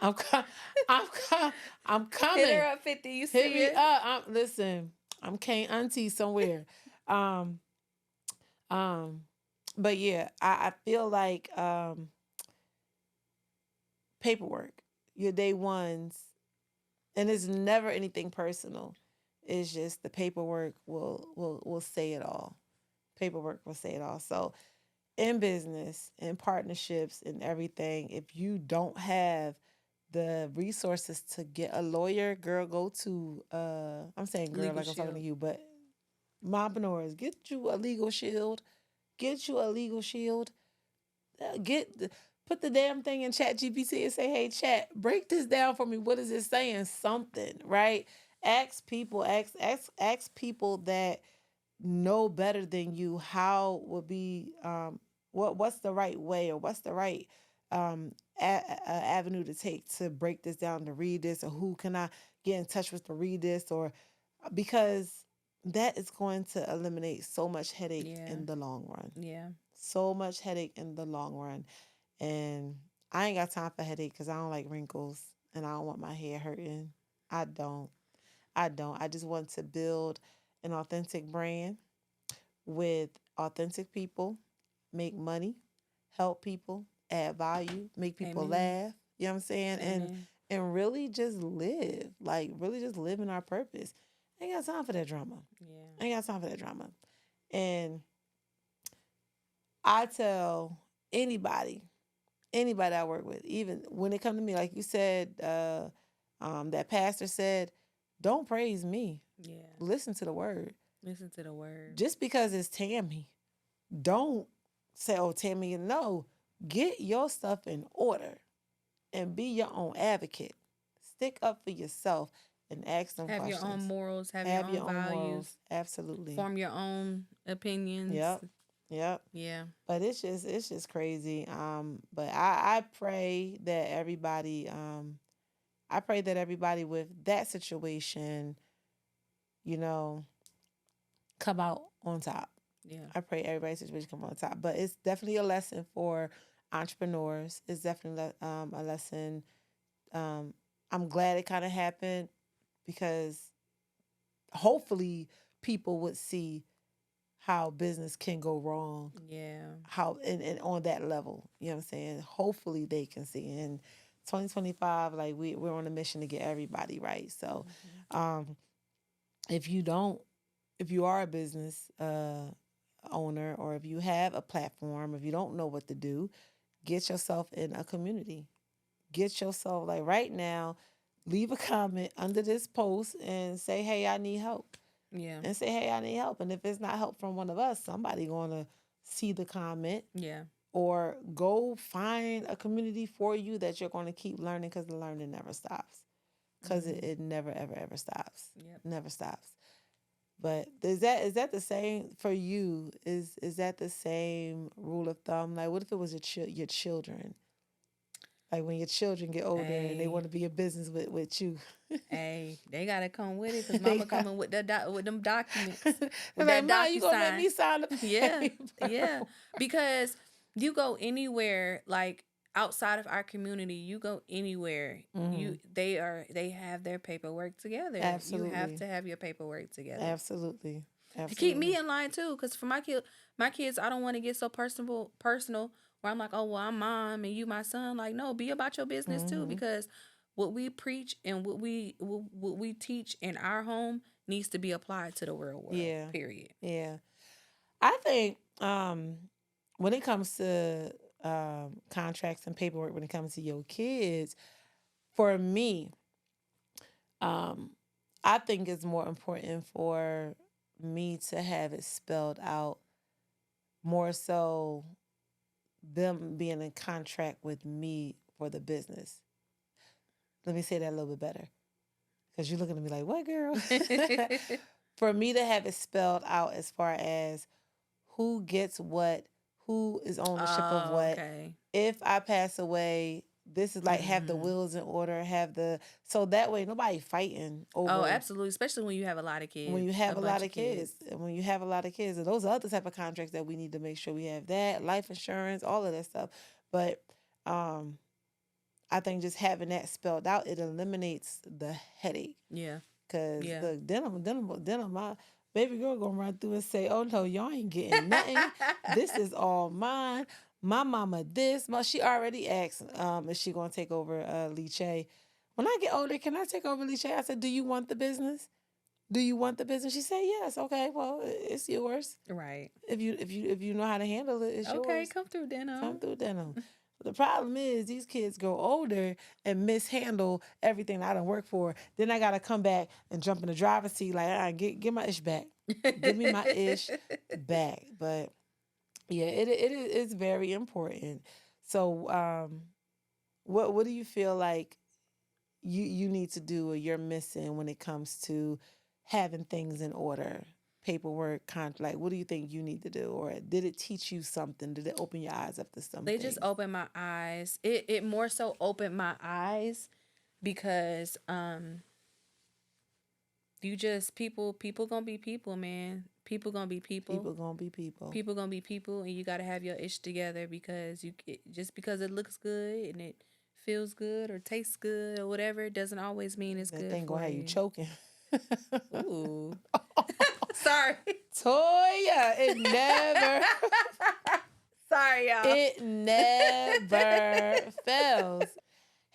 Speaker 1: I'm com- I'm com- I'm
Speaker 2: Hit her
Speaker 1: coming.
Speaker 2: up, 50. You
Speaker 1: Hit
Speaker 2: see
Speaker 1: me
Speaker 2: her.
Speaker 1: up. Listen. I'm Kane Auntie somewhere. Um, um, but yeah, I feel like paperwork, your day ones, and it's never anything personal. It's just the paperwork will say it all. Paperwork will say it all. So in business, in partnerships, and everything, if you don't have the resources to get a lawyer, girl, go to I'm saying girl
Speaker 2: Legal
Speaker 1: like I'm talking to
Speaker 2: shield.
Speaker 1: you, but mompreneurs, get you a legal shield. Get you a legal shield. Put the damn thing in Chat GPT and say, hey Chat, break this down for me. What is it saying? Something, right? Ask people that know better than you how would be what's the right way or what's the right avenue to take to break this down to read this, or who can I get in touch with to read this, or because that is going to eliminate so much headache
Speaker 2: Yeah.
Speaker 1: in the long run.
Speaker 2: Yeah.
Speaker 1: So much headache in the long run. And I ain't got time for headache because I don't like wrinkles and I don't want my hair hurting. I don't. I don't. I just want to build an authentic brand with authentic people, make money, help people, add value, make people
Speaker 2: Amen.
Speaker 1: laugh. You know what I'm saying?
Speaker 2: Amen.
Speaker 1: And really just live. Like really just live in our purpose. I ain't got time for that drama.
Speaker 2: Yeah.
Speaker 1: I ain't got time for that drama. And I tell anybody I work with, even when it come to me, like you said, that pastor said, don't praise me.
Speaker 2: Yeah.
Speaker 1: Listen to the word.
Speaker 2: Listen to the word.
Speaker 1: Just because it's Tammy, don't say, oh, Tammy, no. Get your stuff in order and be your own advocate. Stick up for yourself and ask them
Speaker 2: Have your own
Speaker 1: questions.
Speaker 2: morals, have your
Speaker 1: Have
Speaker 2: own
Speaker 1: your own morals.
Speaker 2: values,
Speaker 1: Absolutely.
Speaker 2: form your own opinions.
Speaker 1: Yep. Yep.
Speaker 2: Yeah.
Speaker 1: But it's just crazy. But I pray that everybody I pray that everybody with that situation, you know, come out on top.
Speaker 2: Yeah.
Speaker 1: I pray everybody's situation come on top. But it's definitely a lesson for entrepreneurs. It's definitely a lesson. Um, I'm glad it kind of happened because hopefully people would see how business can go wrong.
Speaker 2: Yeah.
Speaker 1: How and on that level, you know what I'm saying? Hopefully they can see. In 2025, like we're on a mission to get everybody right. So um if you don't if you are a business owner, or if you have a platform, if you don't know what to do, get yourself in a community. Get yourself, like right now, leave a comment under this post and say, hey, I need help.
Speaker 2: Yeah.
Speaker 1: And say, hey, I need help. And if it's not help from one of us, somebody gonna see the comment,
Speaker 2: Yeah.
Speaker 1: or go find a community for you that you're going to keep learning, because the learning never stops. Because it never, ever, ever stops.
Speaker 2: Yep.
Speaker 1: Never stops. But is that the same for you? Is that the same rule of thumb? Like, what if it was your children? Like when your children get older and they
Speaker 2: Hey.
Speaker 1: want to be in business with you.
Speaker 2: Hey, they gotta come with it because
Speaker 1: They
Speaker 2: mama
Speaker 1: got,
Speaker 2: coming with with them documents,
Speaker 1: they're
Speaker 2: with
Speaker 1: like,
Speaker 2: that
Speaker 1: Mom, you gonna make
Speaker 2: DocuSign.
Speaker 1: me sign the
Speaker 2: Yeah,
Speaker 1: paper?
Speaker 2: yeah. Because you go anywhere, like outside of our community, you go anywhere.
Speaker 1: Hmm.
Speaker 2: They have their paperwork together. You have
Speaker 1: Absolutely.
Speaker 2: to have your paperwork together
Speaker 1: Absolutely.
Speaker 2: to keep me
Speaker 1: Absolutely.
Speaker 2: in line too. Because for my kids, I don't want to get so personal. Where I'm like, oh well, I'm mom and you my son. Like, no, be about your business too.
Speaker 1: Hmm.
Speaker 2: Because what we preach and what we teach in our home needs to be applied to the real world.
Speaker 1: Yeah.
Speaker 2: Period.
Speaker 1: Yeah. I think when it comes to contracts and paperwork, when it comes to your kids, for me, um, I think it's more important for me to have it spelled out, more so them being in contract with me for the business. Let me say that a little bit better, because you're looking at me like, what, girl? For me to have it spelled out as far as who gets what, who is ownership of
Speaker 2: Oh,
Speaker 1: what.
Speaker 2: okay.
Speaker 1: If I pass away, this is like have the
Speaker 2: Mm.
Speaker 1: wills in order, so that way nobody fighting
Speaker 2: Oh,
Speaker 1: over
Speaker 2: absolutely. Especially when you have a lot of
Speaker 1: when
Speaker 2: kids,
Speaker 1: you
Speaker 2: a
Speaker 1: have a
Speaker 2: bunch
Speaker 1: lot
Speaker 2: of
Speaker 1: of kids.
Speaker 2: kids.
Speaker 1: And when you have a lot of kids, and those are other type of contracts that we need to make sure we have, that life insurance, all of that stuff. But um I think just having that spelled out, it eliminates the headache.
Speaker 2: Yeah.
Speaker 1: Cause
Speaker 2: Yeah.
Speaker 1: look, then my baby girl gonna run through and say, "Oh no, y'all ain't getting nothing. This is all mine. My mama, this. She already asked, is she gonna take over Liche? When I get older, can I take over Liche? I said, do you want the business? Do you want the business? She said, yes. Okay, well, it's yours.
Speaker 2: Right.
Speaker 1: If you know how to handle it, it's
Speaker 2: Okay,
Speaker 1: yours.
Speaker 2: come through,
Speaker 1: Come
Speaker 2: Deno.
Speaker 1: through, denim. The problem is these kids grow older and mishandle everything I done work for. Then I gotta come back and jump in the driver's seat like, get my ish back. Give me my ish back. But yeah, it is very important. So what do you feel like you need to do, or you're missing when it comes to having things in order? Paperwork, like what do you think you need to do? Or did it teach you something? Did it open your eyes up to some
Speaker 2: They just
Speaker 1: things?
Speaker 2: opened my eyes. It more so opened my eyes because you just people gonna be people, man. People gonna be people.
Speaker 1: People gonna be people.
Speaker 2: People gonna be people, and you gotta have your ish together because just because it looks good and it feels good or tastes good or whatever, it doesn't always mean it's
Speaker 1: That
Speaker 2: good
Speaker 1: thing gonna
Speaker 2: for
Speaker 1: have you
Speaker 2: you.
Speaker 1: choking.
Speaker 2: Ooh. Sorry.
Speaker 1: Toya, it never.
Speaker 2: Sorry. sorry, y'all.
Speaker 1: It never fails.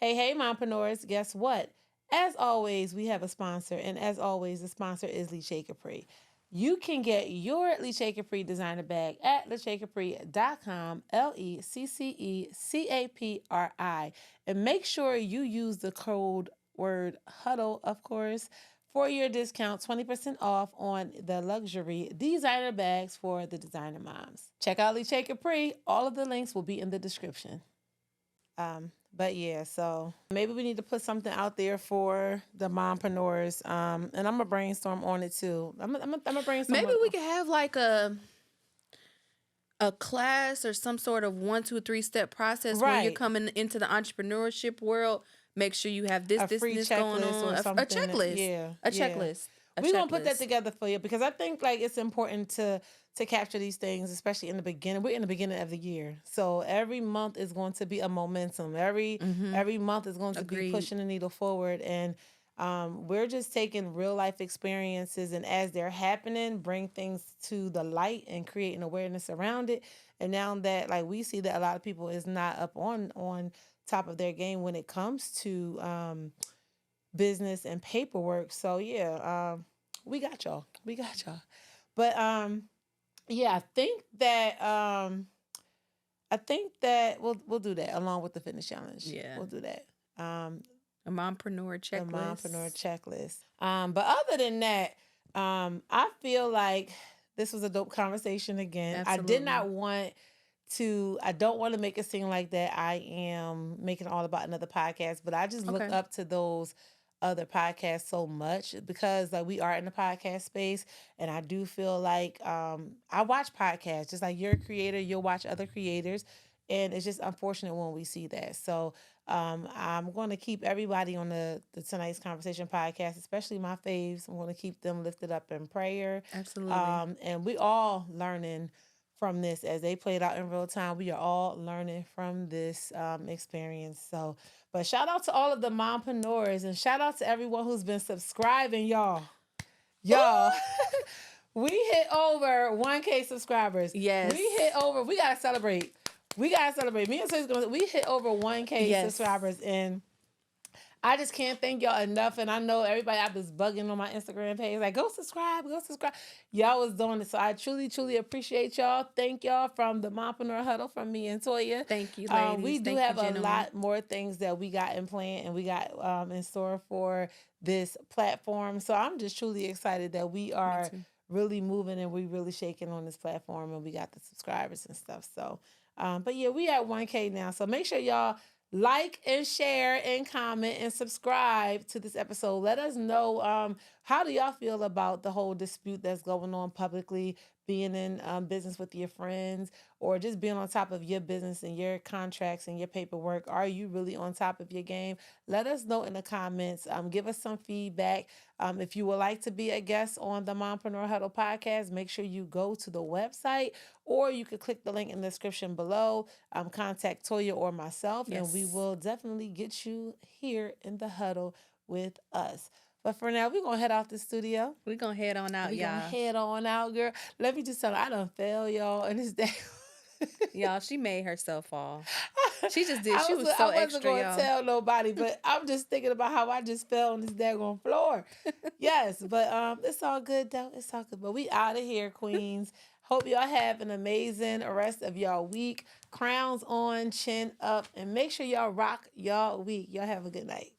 Speaker 1: Hey, mompreneurs, guess what? As always, we have a sponsor, and as always, the sponsor is Lecce Capri. You can get your Lecce Capri designer bag at lececapri.com, LECCECAPRI, and make sure you use the code word Huddle, of course, for your discount, 20% off on the luxury designer bags for the designer moms. Check out Lecce Capri. All of the links will be in the description. But yeah, so maybe we need to put something out there for the mompreneurs. And I'm gonna brainstorm on it too. I'm gonna brainstorm.
Speaker 2: Maybe we could have like a class or some sort of 1, 2, 3-step process when you're
Speaker 1: Right.
Speaker 2: coming into the entrepreneurship world. Make sure you have this,
Speaker 1: A
Speaker 2: this, and
Speaker 1: free
Speaker 2: this going
Speaker 1: checklist
Speaker 2: on.
Speaker 1: or
Speaker 2: A
Speaker 1: something.
Speaker 2: checklist.
Speaker 1: Yeah,
Speaker 2: A
Speaker 1: yeah.
Speaker 2: checklist. A
Speaker 1: We're gonna put that
Speaker 2: checklist.
Speaker 1: together for you because I think like it's important to capture these things, especially in the beginning. We're in the beginning of the year, so every month is going to be a momentum. Every month is going to be
Speaker 2: Agreed.
Speaker 1: pushing the needle forward, and we're just taking real life experiences and as they're happening, bring things to the light and creating awareness around it. And now that like we see that a lot of people is not up on top of their game when it comes to business and paperwork. So yeah, we got y'all. We got y'all. But yeah, I think that we'll do that along with the fitness challenge.
Speaker 2: Yeah.
Speaker 1: We'll do that.
Speaker 2: A mompreneur checklist.
Speaker 1: The mompreneur checklist. But other than that, I feel like this was a dope conversation again.
Speaker 2: Absolutely.
Speaker 1: I don't want to make it seem like that I am making it all about another podcast, but I just look
Speaker 2: Okay.
Speaker 1: up to those other podcasts so much because like we are in the podcast space, and I do feel like I watch podcasts just like you're a creator, you'll watch other creators, and it's just unfortunate when we see that. So I'm going to keep everybody on the tonight's conversation podcast, especially my faves. I'm going to keep them lifted up in prayer.
Speaker 2: Absolutely.
Speaker 1: And we all learning from this as they played out in real time. We are all learning from this experience. So, but shout out to all of the mompreneurs and shout out to everyone who's been subscribing, y'all. We hit over 1K subscribers.
Speaker 2: Yes.
Speaker 1: We gotta celebrate. Me and Sis, we hit over 1K subscribers, and I just can't thank y'all enough. And I know everybody I was bugging on my Instagram page, like, go subscribe. Y'all was doing it. So I truly, truly appreciate y'all. Thank y'all from the Mompreneur Huddle from me and Toya.
Speaker 2: Thank you, ladies.
Speaker 1: We do
Speaker 2: Thank
Speaker 1: have
Speaker 2: you,
Speaker 1: a
Speaker 2: gentlemen.
Speaker 1: lot more things that we got in plan and we got in store for this platform. So I'm just truly excited that we are really moving and we really shaking on this platform and we got the subscribers and stuff. So, but yeah, we at 1K now. So make sure y'all like and share and comment and subscribe to this episode. Let us know how do y'all feel about the whole dispute that's going on publicly, being in business with your friends, or just being on top of your business and your contracts and your paperwork. Are you really on top of your game? Let us know in the comments. Give us some feedback. If you would like to be a guest on the Mompreneur Huddle podcast, make sure you go to the website, or you could click the link in the description below. Contact Toya or myself, and we will definitely get you here in the huddle with us. But for now, we're going to head out the studio.
Speaker 2: We're going to head on out, y'all.
Speaker 1: We're going to head on out, girl. Let me just tell you, I done fail, y'all, in this day.
Speaker 2: Y'all, she made herself fall. She just did. She was so
Speaker 1: I wasn't
Speaker 2: extra,
Speaker 1: going
Speaker 2: y'all.
Speaker 1: to tell nobody, but I'm just thinking about how I just fell on this daggone floor. Yes, but it's all good, though. It's all good. But we out of here, queens. Hope y'all have an amazing rest of y'all week. Crowns on, chin up, and make sure y'all rock y'all week. Y'all have a good night.